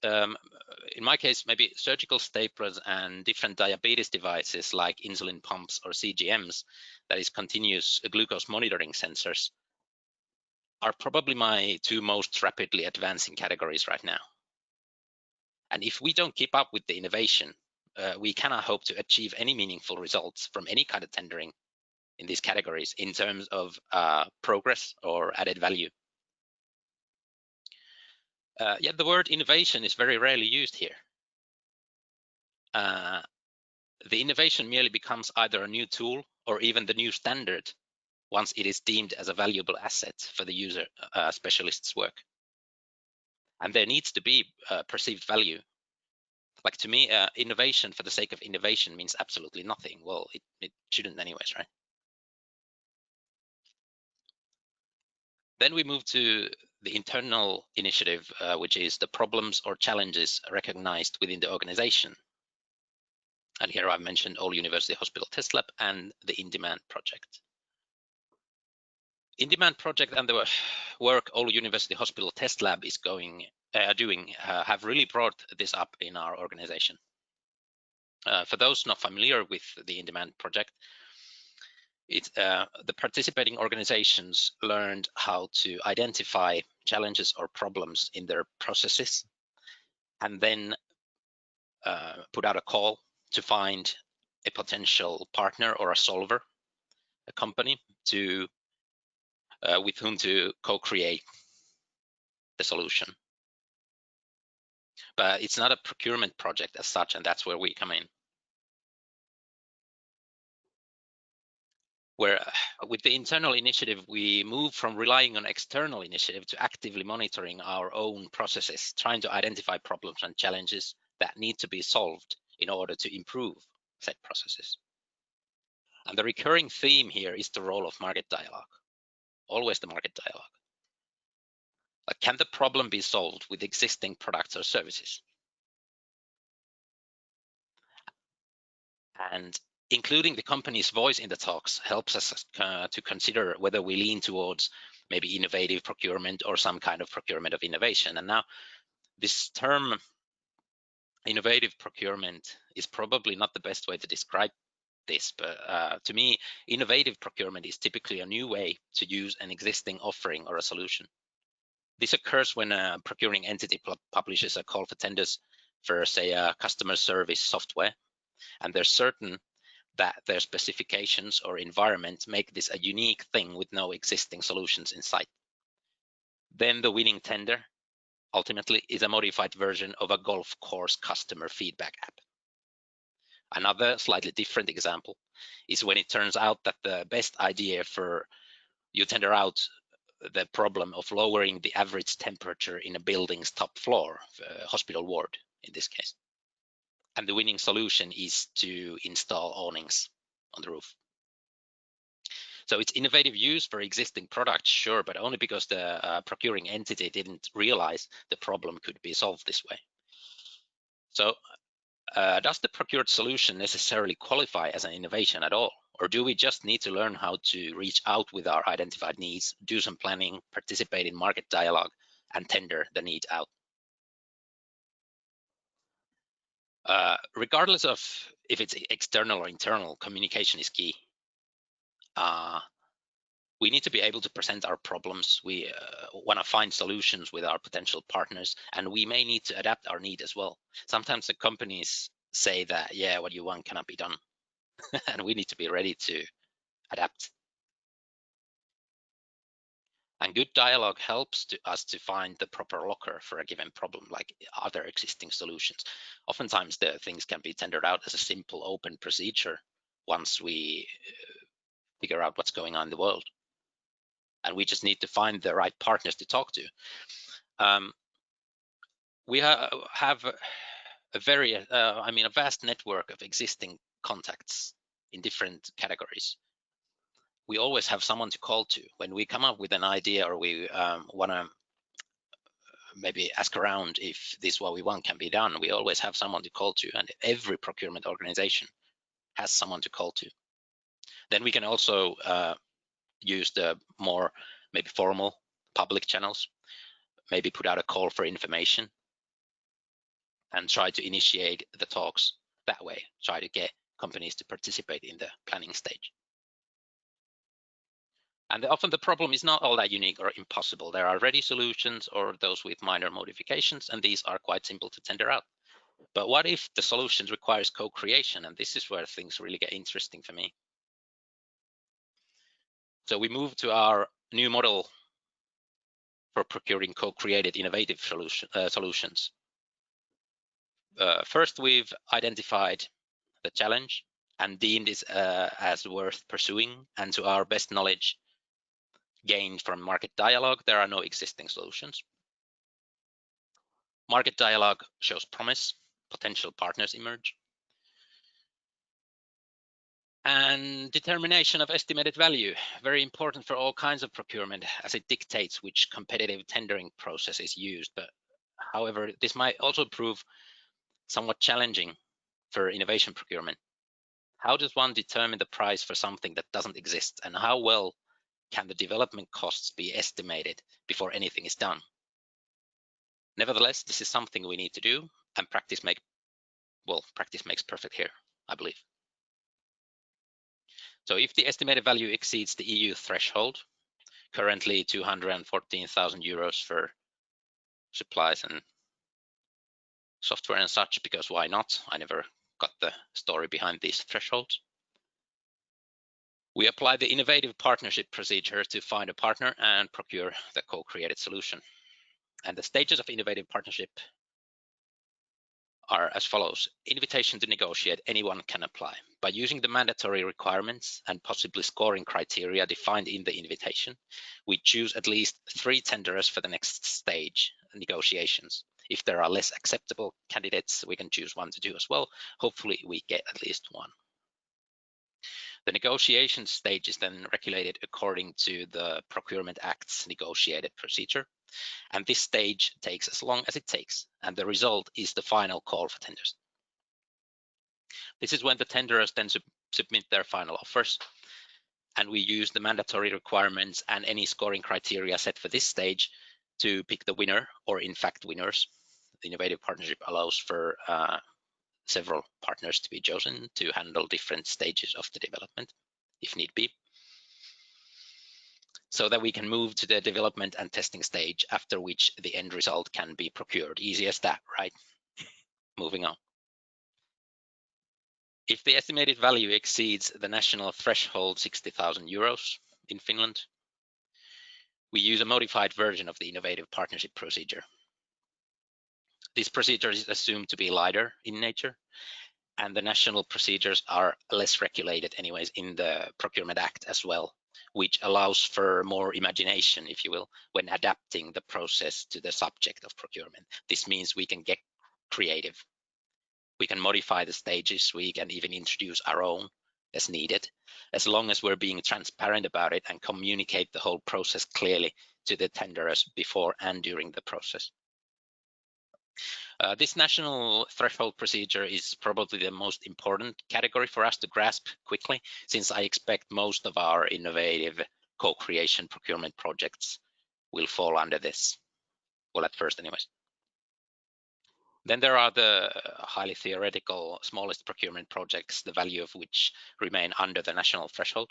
In my case, maybe surgical staplers and different diabetes devices like insulin pumps or CGMs, that is continuous glucose monitoring sensors, are probably my two most rapidly advancing categories right now. And if we don't keep up with the innovation, we cannot hope to achieve any meaningful results from any kind of tendering in these categories in terms of progress or added value. Yet the word innovation is very rarely used here. The innovation merely becomes either a new tool or even the new standard once it is deemed as a valuable asset for the user specialist's work. And there needs to be perceived value. Like, to me, innovation for the sake of innovation means absolutely nothing. Well, it shouldn't anyways, right? Then we move to the internal initiative, which is the problems or challenges recognized within the organization. And here I've mentioned Oulu University Hospital Test Lab and the In-Demand project. In-Demand project and the work Oulu University Hospital Test Lab is doing have really brought this up in our organization. For those not familiar with the In-Demand project, the participating organizations learned how to identify challenges or problems in their processes, and then put out a call to find a potential partner or a solver, a company to with whom to co-create the solution. But it's not a procurement project as such, and that's where we come in. Where with the internal initiative, we move from relying on external initiative to actively monitoring our own processes, trying to identify problems and challenges that need to be solved in order to improve said processes. And the recurring theme here is the role of market dialogue, always the market dialogue. Like, can the problem be solved with existing products or services? And including the company's voice in the talks helps us to consider whether we lean towards maybe innovative procurement or some kind of procurement of innovation. And now this term innovative procurement is probably not the best way to describe this, but to me, innovative procurement is typically a new way to use an existing offering or a solution. This occurs when a procuring entity publishes a call for tenders for, say, a customer service software, and they're certain that their specifications or environment make this a unique thing with no existing solutions in sight. Then the winning tender ultimately is a modified version of a golf course customer feedback app. Another slightly different example is when it turns out that the best idea for you tender out the problem of lowering the average temperature in a building's top floor, hospital ward in this case. And the winning solution is to install awnings on the roof. So it's innovative use for existing products, sure, but only because the procuring entity didn't realize the problem could be solved this way. So does the procured solution necessarily qualify as an innovation at all? Or do we just need to learn how to reach out with our identified needs, do some planning, participate in market dialogue, and tender the need out? Regardless of if it's external or internal, communication is key. We need to be able to present our problems. We want to find solutions with our potential partners, and we may need to adapt our need as well. Sometimes the companies say that, yeah, what you want cannot be done. And we need to be ready to adapt. And good dialogue helps us to find the proper locker for a given problem, like other existing solutions. Oftentimes, the things can be tendered out as a simple open procedure once we figure out what's going on in the world. And we just need to find the right partners to talk to. We have a very, a vast network of existing contacts in different categories. We always have someone to call to when we come up with an idea, or we want to maybe ask around if this what we want can be done. We always have someone to call to, and every procurement organization has someone to call to. Then we can also use the more maybe formal public channels, maybe put out a call for information and try to initiate the talks that way, try to get companies to participate in the planning stage. And often the problem is not all that unique or impossible. There are ready solutions or those with minor modifications, and these are quite simple to tender out. But what if the solution requires co-creation? And this is where things really get interesting for me. So we move to our new model for procuring co-created innovative solutions. First, we've identified the challenge and deemed it as worth pursuing, and to our best knowledge gained from market dialogue, there are no existing solutions. Market dialogue shows promise, potential partners emerge. And determination of estimated value, very important for all kinds of procurement, as it dictates which competitive tendering process is used. But however, this might also prove somewhat challenging for innovation procurement. How does one determine the price for something that doesn't exist, and how well can the development costs be estimated before anything is done? Nevertheless, this is something we need to do, and practice makes perfect here, I believe. So if the estimated value exceeds the EU threshold, currently 214,000 euros for supplies and software and such, because why not? I never got the story behind these thresholds. We apply the innovative partnership procedure to find a partner and procure the co-created solution. And the stages of innovative partnership are as follows. Invitation to negotiate, anyone can apply. By using the mandatory requirements and possibly scoring criteria defined in the invitation, we choose at least 3 tenderers for the next stage, negotiations. If there are less acceptable candidates, we can choose 1 to 2 as well. Hopefully we get at least 1. The negotiation stage is then regulated according to the Procurement Act's negotiated procedure. And this stage takes as long as it takes, and the result is the final call for tenders. This is when the tenderers then submit their final offers, and we use the mandatory requirements and any scoring criteria set for this stage to pick the winner, or in fact winners. The innovative partnership allows for several partners to be chosen to handle different stages of the development, if need be, so that we can move to the development and testing stage, after which the end result can be procured. Easy as that, right? Moving on. If the estimated value exceeds the national threshold 60,000 euros in Finland, we use a modified version of the innovative partnership procedure. This procedure is assumed to be lighter in nature, and the national procedures are less regulated anyways in the Procurement Act as well, which allows for more imagination, if you will, when adapting the process to the subject of procurement. This means we can get creative. We can modify the stages, we can even introduce our own as needed, as long as we're being transparent about it and communicate the whole process clearly to the tenderers before and during the process. This national threshold procedure is probably the most important category for us to grasp quickly, since I expect most of our innovative co-creation procurement projects will fall under this. Well, at first anyways. Then there are the highly theoretical smallest procurement projects, the value of which remain under the national threshold.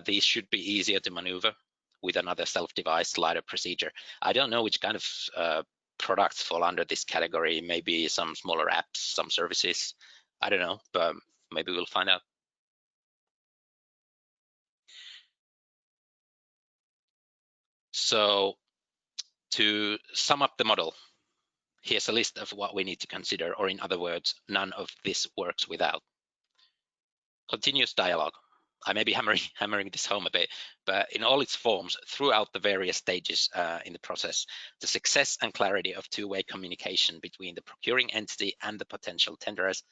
These should be easier to maneuver with another self-devised lighter procedure. I don't know which kind of products fall under this category, maybe some smaller apps, some services, I don't know, but maybe we'll find out. So to sum up the model, here's a list of what we need to consider, or in other words, none of this works without. Continuous dialogue. I may be hammering this home a bit, but in all its forms, throughout the various stages in the process, the success and clarity of two-way communication between the procuring entity and the potential tenderers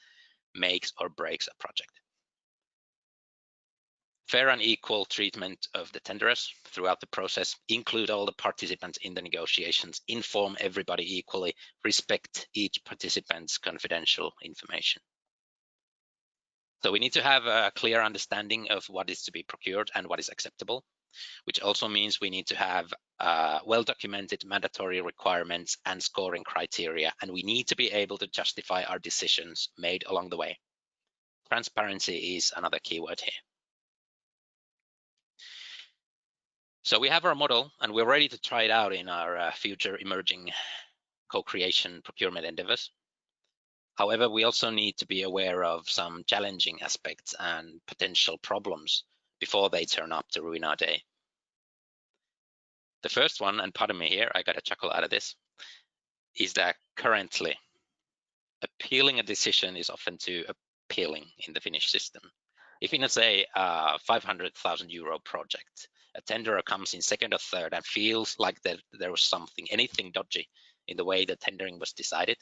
makes or breaks a project. Fair and equal treatment of the tenderers throughout the process, include all the participants in the negotiations, inform everybody equally, respect each participant's confidential information. So we need to have a clear understanding of what is to be procured and what is acceptable, which also means we need to have well-documented mandatory requirements and scoring criteria, and we need to be able to justify our decisions made along the way. Transparency is another keyword here. So we have our model, and we're ready to try it out in our future emerging co-creation procurement endeavors. However, we also need to be aware of some challenging aspects and potential problems before they turn up to ruin our day. The first one, and pardon me here, I got a chuckle out of this, is that currently appealing a decision is often too appealing in the Finnish system. If in, say, a 500,000 euro project, a tenderer comes in second or third and feels like there was anything dodgy in the way the tendering was decided,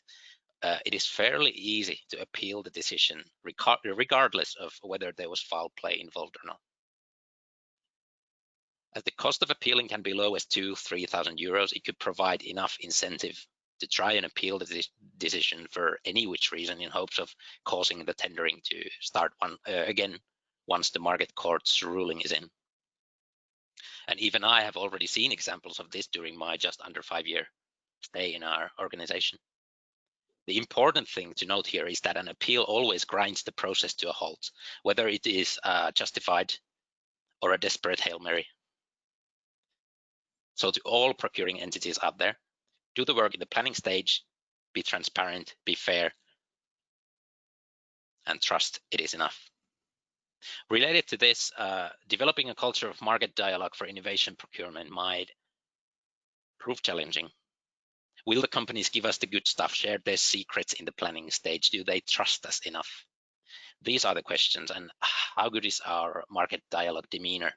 it is fairly easy to appeal the decision regardless of whether there was foul play involved or not. As the cost of appealing can be low as 2,000–3,000 euros, it could provide enough incentive to try and appeal the decision for any which reason in hopes of causing the tendering to start again once the market court's ruling is in. And even I have already seen examples of this during my just under 5-year stay in our organization. The important thing to note here is that an appeal always grinds the process to a halt, whether it is justified or a desperate Hail Mary. So to all procuring entities out there, do the work in the planning stage, be transparent, be fair, and trust it is enough. Related to this, developing a culture of market dialogue for innovation procurement might prove challenging. Will the companies give us the good stuff, share their secrets in the planning stage? Do they trust us enough? These are the questions, and how good is our market dialogue demeanor?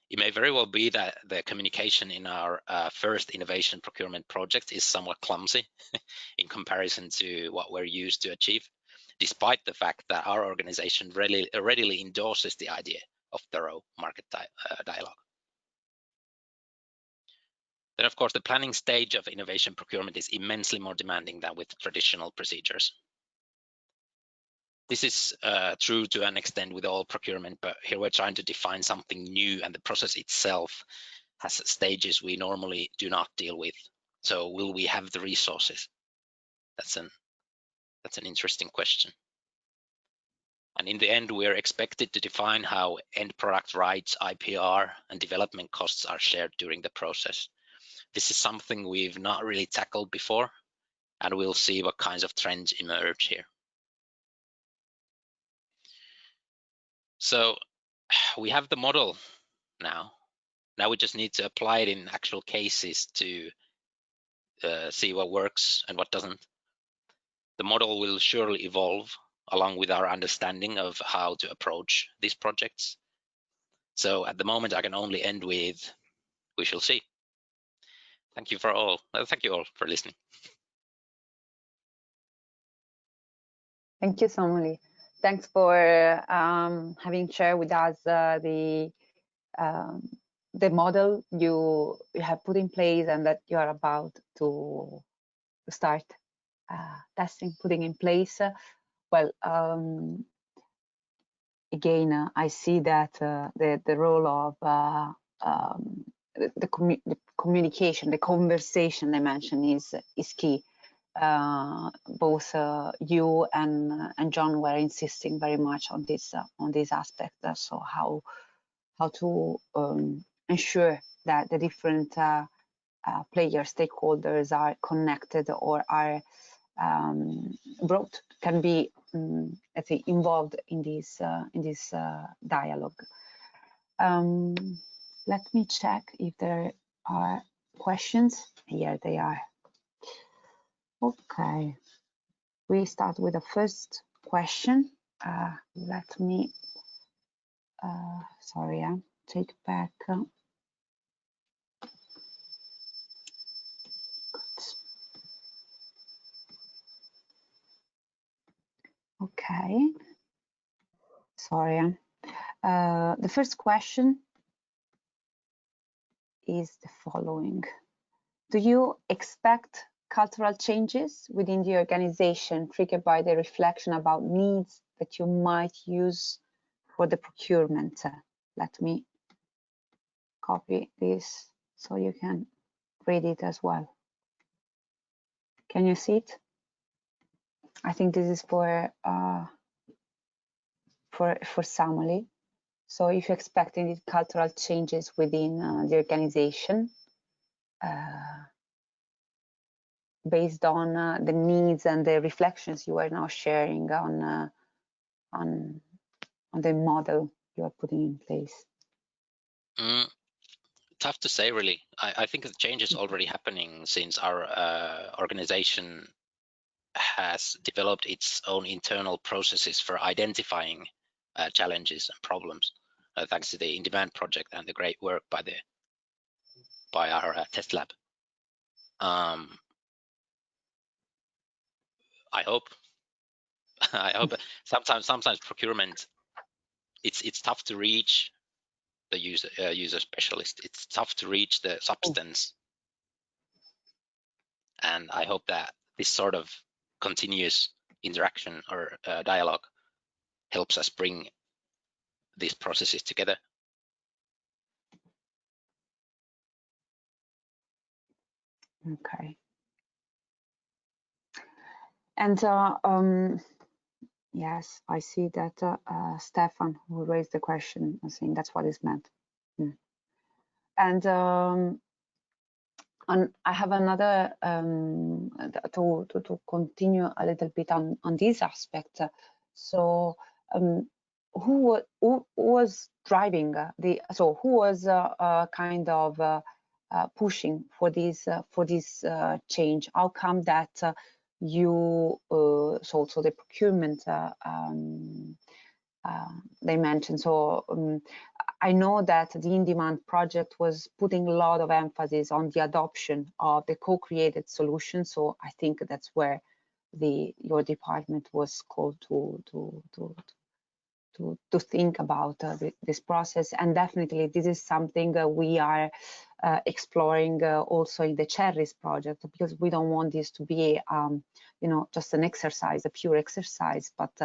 It may very well be that the communication in our first innovation procurement project is somewhat clumsy in comparison to what we're used to achieve, despite the fact that our organization readily endorses the idea of thorough market dialogue. Then, of course, the planning stage of innovation procurement is immensely more demanding than with traditional procedures. This is true to an extent with all procurement, but here we're trying to define something new, and the process itself has stages we normally do not deal with. So will we have the resources? That's an interesting question. And in the end, we're expected to define how end product rights, IPR, and development costs are shared during the process. This is something we've not really tackled before, and we'll see what kinds of trends emerge here. So we have the model now. Now we just need to apply it in actual cases to see what works and what doesn't. The model will surely evolve along with our understanding of how to approach these projects. So at the moment, I can only end with, we shall see. Thank you all for listening. Thank you, Samuli. Thanks for having shared with us the model you have put in place and that you are about to start testing, putting in place. Well, again, I see that the role of the communication, the conversation dimension is key. Both you and John were insisting very much on this aspect. So how to ensure that the different players, stakeholders are connected or are brought, can be let's say involved in this dialogue. let me check if there are questions. Here they are. Okay, we start with the first question. Let me, sorry, take back. Okay, sorry. The first question is the following. Do you expect cultural changes within the organization triggered by the reflection about needs that you might use for the procurement? Let me copy this so you can read it as well. Can you see it? I think this is for Samuel. So if you're expecting cultural changes within the organization, based on the needs and the reflections you are now sharing on the model you are putting in place? Tough to say, really. I think the change is already happening since our organization has developed its own internal processes for identifying challenges and problems, thanks to the in-demand project and the great work by our test lab. I hope sometimes procurement, it's tough to reach the user specialist. It's tough to reach the substance, and I hope that this sort of continuous interaction or dialogue helps us bring these processes together. Okay. And yes, I see that Stefan, who raised the question, I think that's what is meant. And I have another to continue a little bit on this aspect. So who was driving who was kind of pushing for this change? How come that you so the procurement they mentioned? So I know that the in-demand project was putting a lot of emphasis on the adoption of the co-created solution. So I think that's where your department was called to think about this process. And definitely this is something we are exploring also in the CHERRIES project, because we don't want this to be you know, just an exercise, a pure exercise, but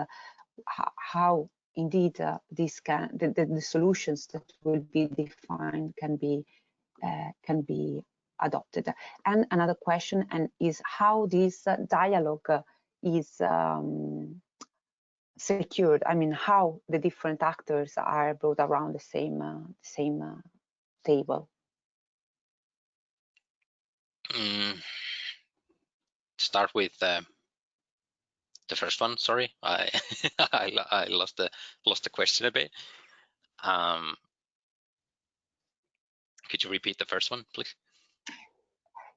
how indeed the solutions that will be defined can be adopted. And another question is how this dialogue is secured. I mean, how the different actors are brought around the same table. Start with the first one. Sorry, I I lost the question a bit. Could you repeat the first one, please?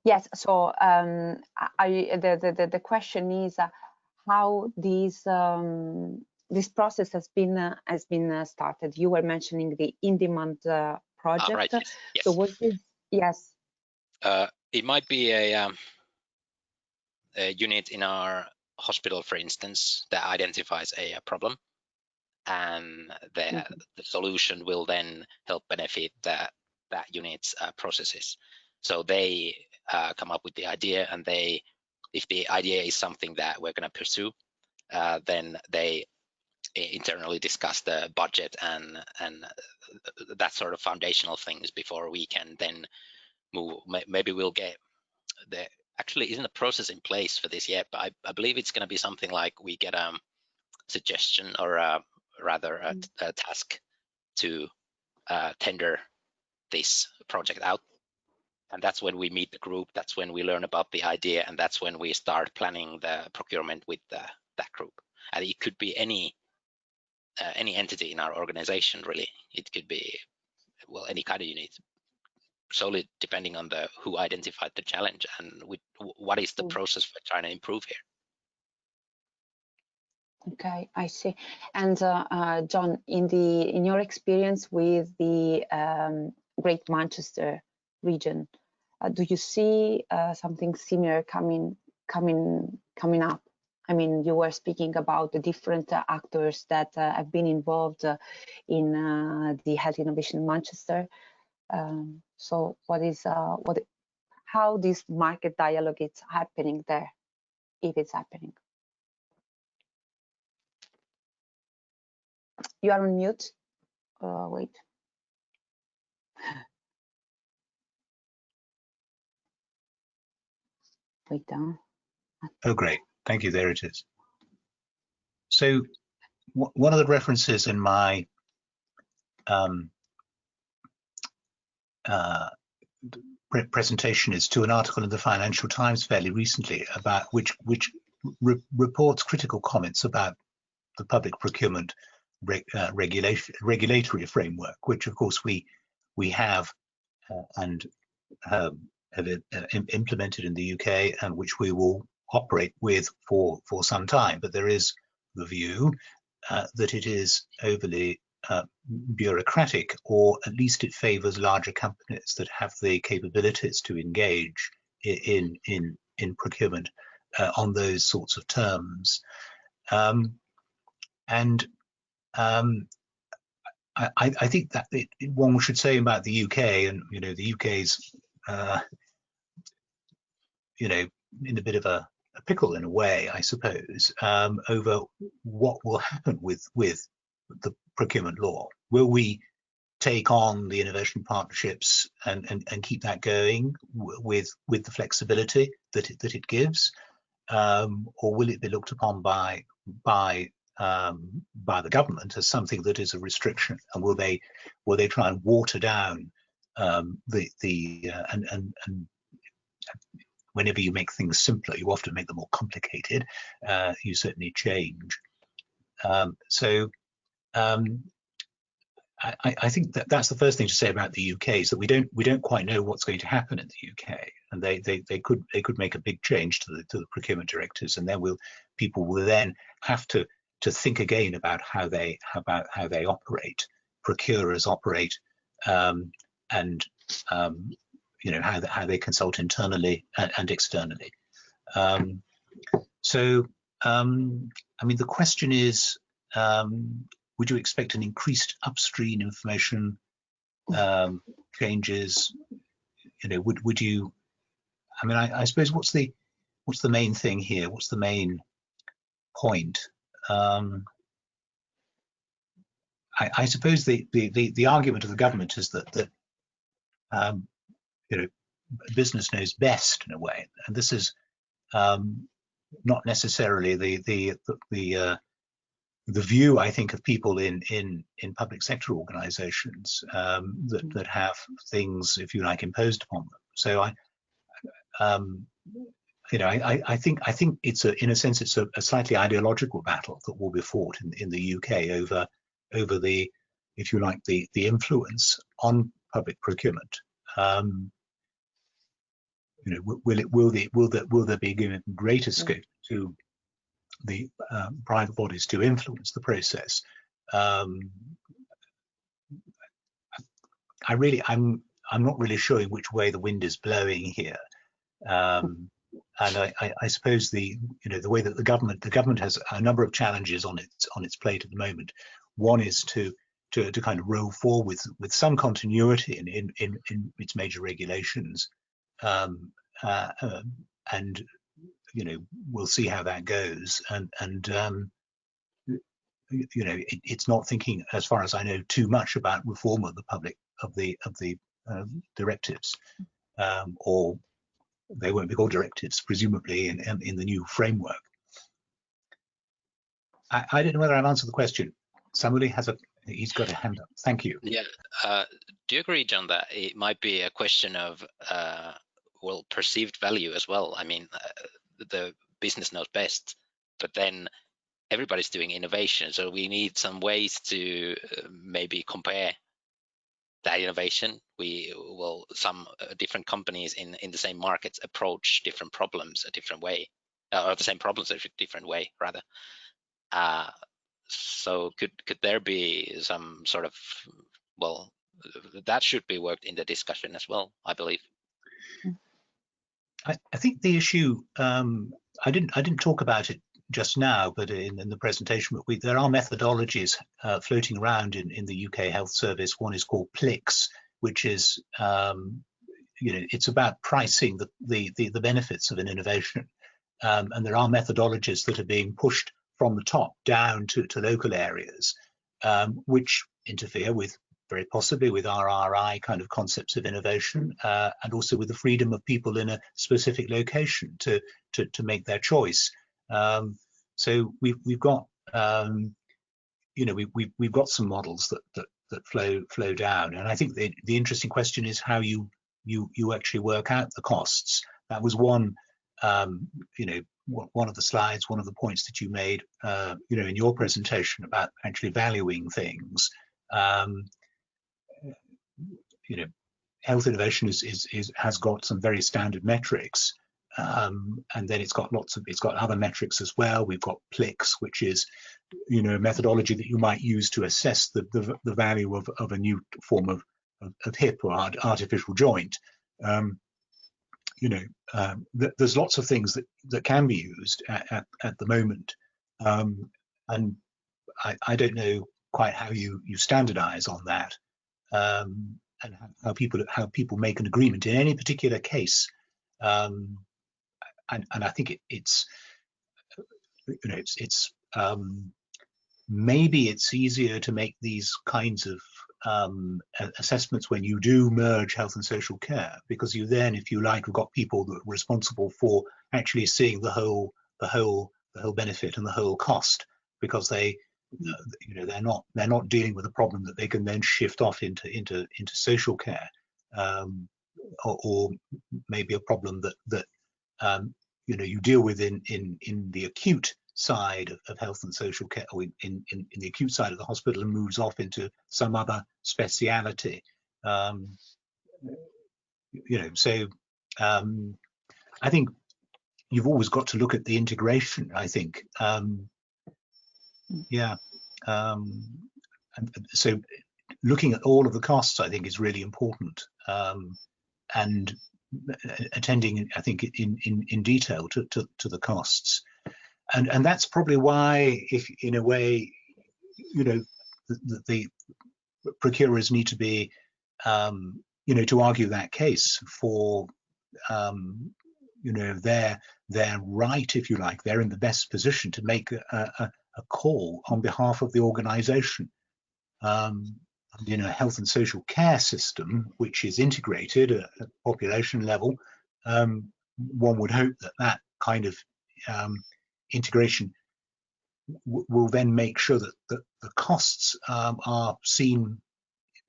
Yes. So the question is how this process has been started. You were mentioning the in-demand project. Right. Yes. So was this? Yes. It might be a unit in our hospital, for instance, that identifies a problem, and the solution will then help benefit that unit's processes. So they come up with the idea, and if the idea is something that we're going to pursue, then they internally discuss the budget and that sort of foundational things before we can then move. Maybe we'll get actually isn't a process in place for this yet, but I believe it's going to be something like we get a suggestion, or rather a task to tender this project out. And that's when we meet the group, that's when we learn about the idea, and that's when we start planning the procurement with that group. And it could be any entity in our organization, really. It could be well, any kind of unit, solely depending on who identified the challenge and what is the process for trying to improve here. Okay, I see. And John, in your experience with the Great Manchester region, do you see something similar coming up? I mean, you were speaking about the different actors that have been involved in the Health Innovation in Manchester. So, how this market dialogue is happening there, if it's happening? You are on mute. Wait. Wait down. Oh, great. Thank you. There it is. So one of the references in my presentation is to an article in the Financial Times fairly recently about which reports critical comments about the public procurement regulatory framework, which of course we have and have implemented in the UK, and which we will operate with for some time. But there is the view that it is overly bureaucratic, or at least it favors larger companies that have the capabilities to engage in procurement on those sorts of terms. I think that one should say about the UK, and the UK's in a bit of a pickle in a way, I suppose, over what will happen with the procurement law. Will we take on the innovation partnerships and keep that going with the flexibility that it gives, or will it be looked upon by the government as something that is a restriction, and will they try and water down and whenever you make things simpler, you often make them more complicated. You certainly change. I think that's the first thing to say about the UK, is that we don't quite know what's going to happen in the UK, and they could make a big change to the procurement directives, and then people will then have to think again about how they operate, procurers operate, and how they consult internally and externally. I mean, the question is, would you expect an increased upstream information changes? Would you? I mean, I suppose what's the main thing here? What's the main point? I suppose the argument of the government is that business knows best in a way, and this is not necessarily the view, I think, of people in public sector organizations that have things, if you like, imposed upon them. So I think it's in a sense it's a slightly ideological battle that will be fought in the UK over the, if you like, the influence on public procurement. Will there be given greater scope to the private bodies to influence the process? I'm not really sure which way the wind is blowing here, and I suppose the way that the government has a number of challenges on its plate at the moment. One is to kind of roll forward with some continuity in its major regulations, and we'll see how that goes, and it's not thinking, as far as I know, too much about reform of the directives, or they won't be called directives, presumably in the new framework. I don't know whether I've answered the question. Somebody he's got a hand up. Thank you. Yeah. Do you agree, John, that it might be a question of perceived value as well? I mean, the business knows best, but then everybody's doing innovation, so we need some ways to maybe compare that innovation, we will some different companies in the same markets approach different problems a different way, or the same problems a different way rather. So could there be some sort of, well, that should be worked in the discussion as well, I believe. I think the issue, I didn't talk about it just now, but in the presentation, but there are methodologies floating around in the UK Health Service. One is called PLIX, which is, it's about pricing the benefits of an innovation. And there are methodologies that are being pushed from the top down to local areas, which interfere with, very possibly, with RRI kind of concepts of innovation, and also with the freedom of people in a specific location to make their choice. So we've got, we've got some models that flow down, and I think the interesting question is how you actually work out the costs. That was one, one of the slides, one of the points that you made, in your presentation about actually valuing things. Health innovation has got some very standard metrics, and then it's got other metrics as well. We've got PLIX, which is a methodology that you might use to assess the value of a new form of hip or artificial joint. There's lots of things that can be used at the moment, and I don't know quite how you standardize on that, and how people make an agreement in any particular case. And I think it's maybe it's easier to make these kinds of assessments when you do merge health and social care, because you then, if you like, have got people that are responsible for actually seeing the whole benefit and the whole cost, because they're not dealing with a problem that they can then shift off into social care, or maybe a problem that you deal with in the acute side of health and social care, or in the acute side of the hospital, and moves off into some other speciality. So I think you've always got to look at the integration, I think. And so looking at all of the costs, I think, is really important, and attending, I think, in detail to the costs. And that's probably why, if in a way, the procurers need to be, to argue that case for, their right, if you like. They're in the best position to make a call on behalf of the organisation. Health and social care system, which is integrated at population level, one would hope that kind of integration will then make sure that the costs are seen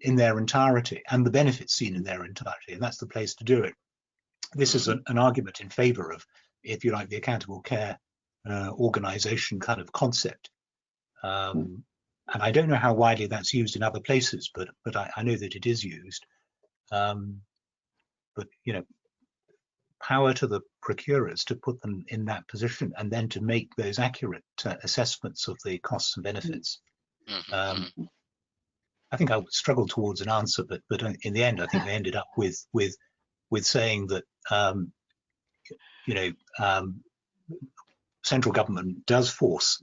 in their entirety and the benefits seen in their entirety, and that's the place to do it. This is an argument in favour of, if you like, the accountable care organisation kind of concept. And I don't know how widely that's used in other places, but I know that it is used. But power to the procurers to put them in that position, and then to make those accurate assessments of the costs and benefits. I think I struggled towards an answer, but in the end, I think they ended up with saying that central government does force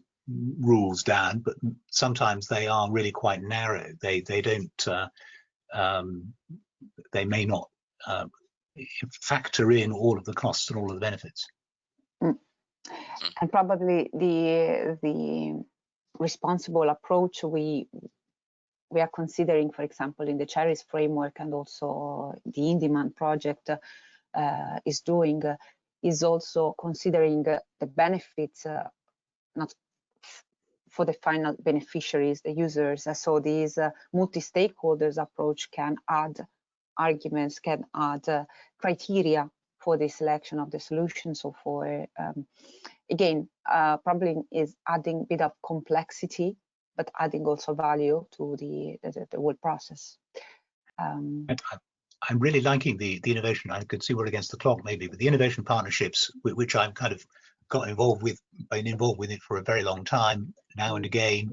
rules down, but sometimes they are really quite narrow. They don't. They may not factor in all of the costs and all of the benefits. And probably the responsible approach we are considering, for example, in the CHERRIES framework, and also the in-demand project is doing, is also considering the benefits, not for the final beneficiaries, the users. So this multi-stakeholders approach can add arguments, can add criteria for the selection of the solution. So for, again, probably is adding a bit of complexity, but adding also value to the whole process. I'm really liking the innovation. I could see we're against the clock maybe, but the innovation partnerships, which I'm kind of been involved with it for a very long time now and again.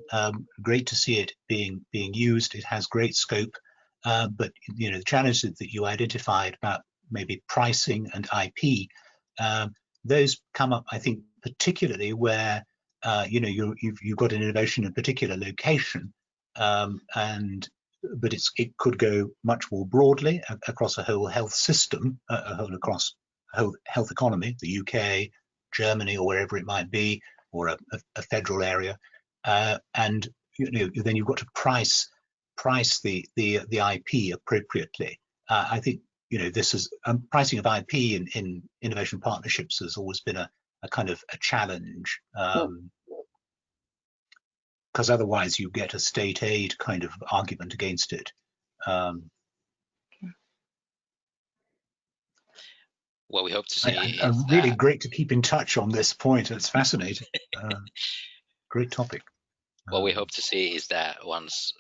Great to see it being used. It has great scope, but the challenges that you identified about maybe pricing and IP, those come up, I think, particularly where you've got an innovation in a particular location, but it could go much more broadly across a whole health system, across a whole health economy, the UK, Germany, or wherever it might be, or a federal area, and then you've got to price the IP appropriately. I think this is pricing of IP in innovation partnerships has always been a kind of a challenge. Because otherwise you get a state aid kind of argument against it. What we hope to see is is really great to keep in touch on this point. It's fascinating. Great topic. What we hope to see is that once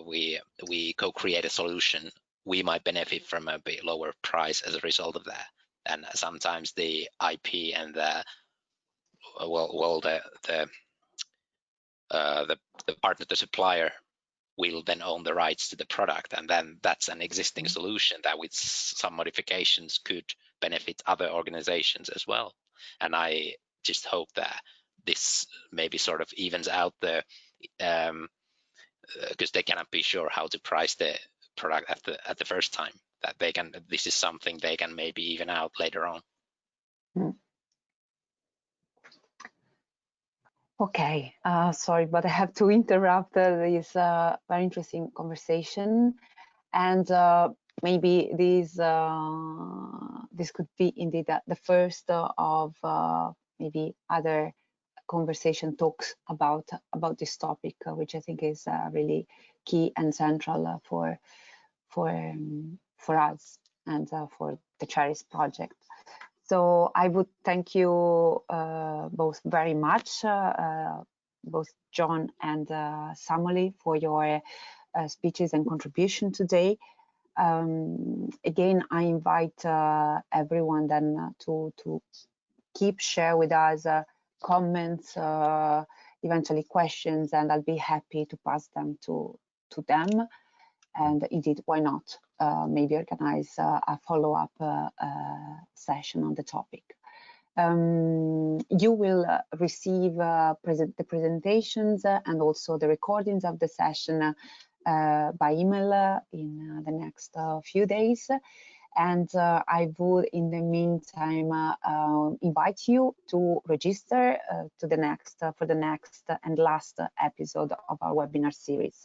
we co-create a solution, we might benefit from a bit lower price as a result of that. And sometimes the IP and the partner, the supplier, will then own the rights to the product, and then that's an existing solution that with some modifications could benefit other organizations as well. And I just hope that this maybe sort of evens out the because they cannot be sure how to price the product at the first time, that they can, this is something they can maybe even out later on. Okay, sorry, but I have to interrupt this very interesting conversation, and maybe this could be indeed the first of maybe other conversation talks about this topic, which I think is really key and central for us and for the CHERRIES project. So I would thank you both very much, both John and Samuli, for your speeches and contribution today. Again, I invite everyone then to keep share with us comments, eventually questions, and I'll be happy to pass them to them. And indeed, why not? Maybe organize a follow-up session on the topic. You will receive the presentations and also the recordings of the session by email in the next few days. And I would, in the meantime, invite you to register for the next and last episode of our webinar series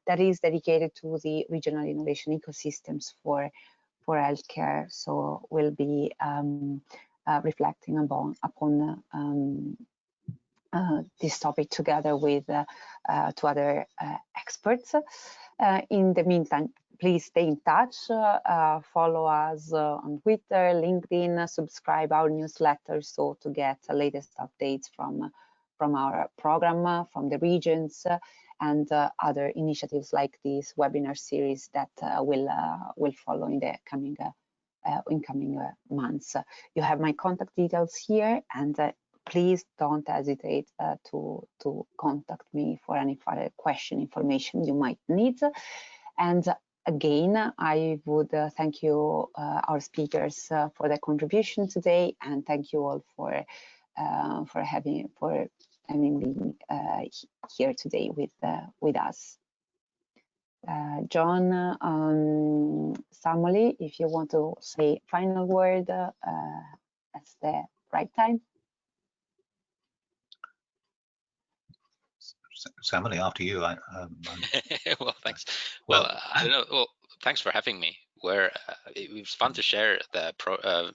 that is dedicated to the regional innovation ecosystems for healthcare. So we'll be reflecting upon this topic together with two other experts. In the meantime, please stay in touch, follow us on Twitter, LinkedIn, subscribe our newsletter so to get the latest updates from our program, from the regions, and other initiatives like this webinar series that will follow in the coming months. You have my contact details here, and please don't hesitate to contact me for any further information you might need. And again, I would thank you, our speakers, for their contribution today, and thank you all for having been here today with us. John, Samuli, if you want to say final word, that's the right time. Samuli, after you. Well, thanks. Well, I don't know. Well, thanks for having me. It was fun to share the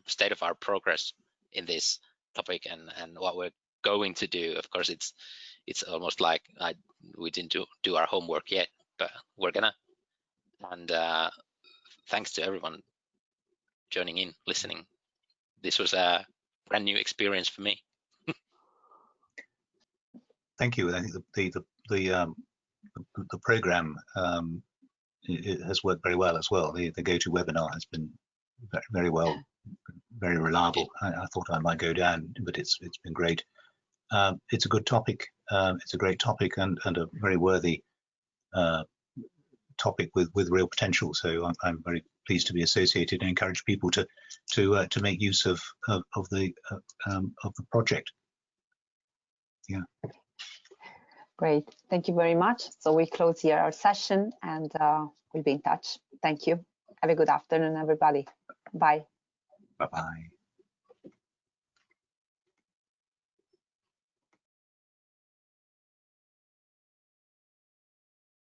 state of our progress in this topic and what we're going to do. Of course, it's almost like we didn't do our homework yet, but we're gonna. And thanks to everyone joining in, listening. This was a brand new experience for me. Thank you. I think the program it has worked very well as well. The GoToWebinar has been very well, very reliable. I thought I might go down, but it's been great. It's a good topic. It's a great topic and a very worthy topic with real potential. So I'm very pleased to be associated and encourage people to make use of the project. Yeah. Great. Thank you very much. So we close here our session, and we'll be in touch. Thank you. Have a good afternoon, everybody. Bye. Bye-bye.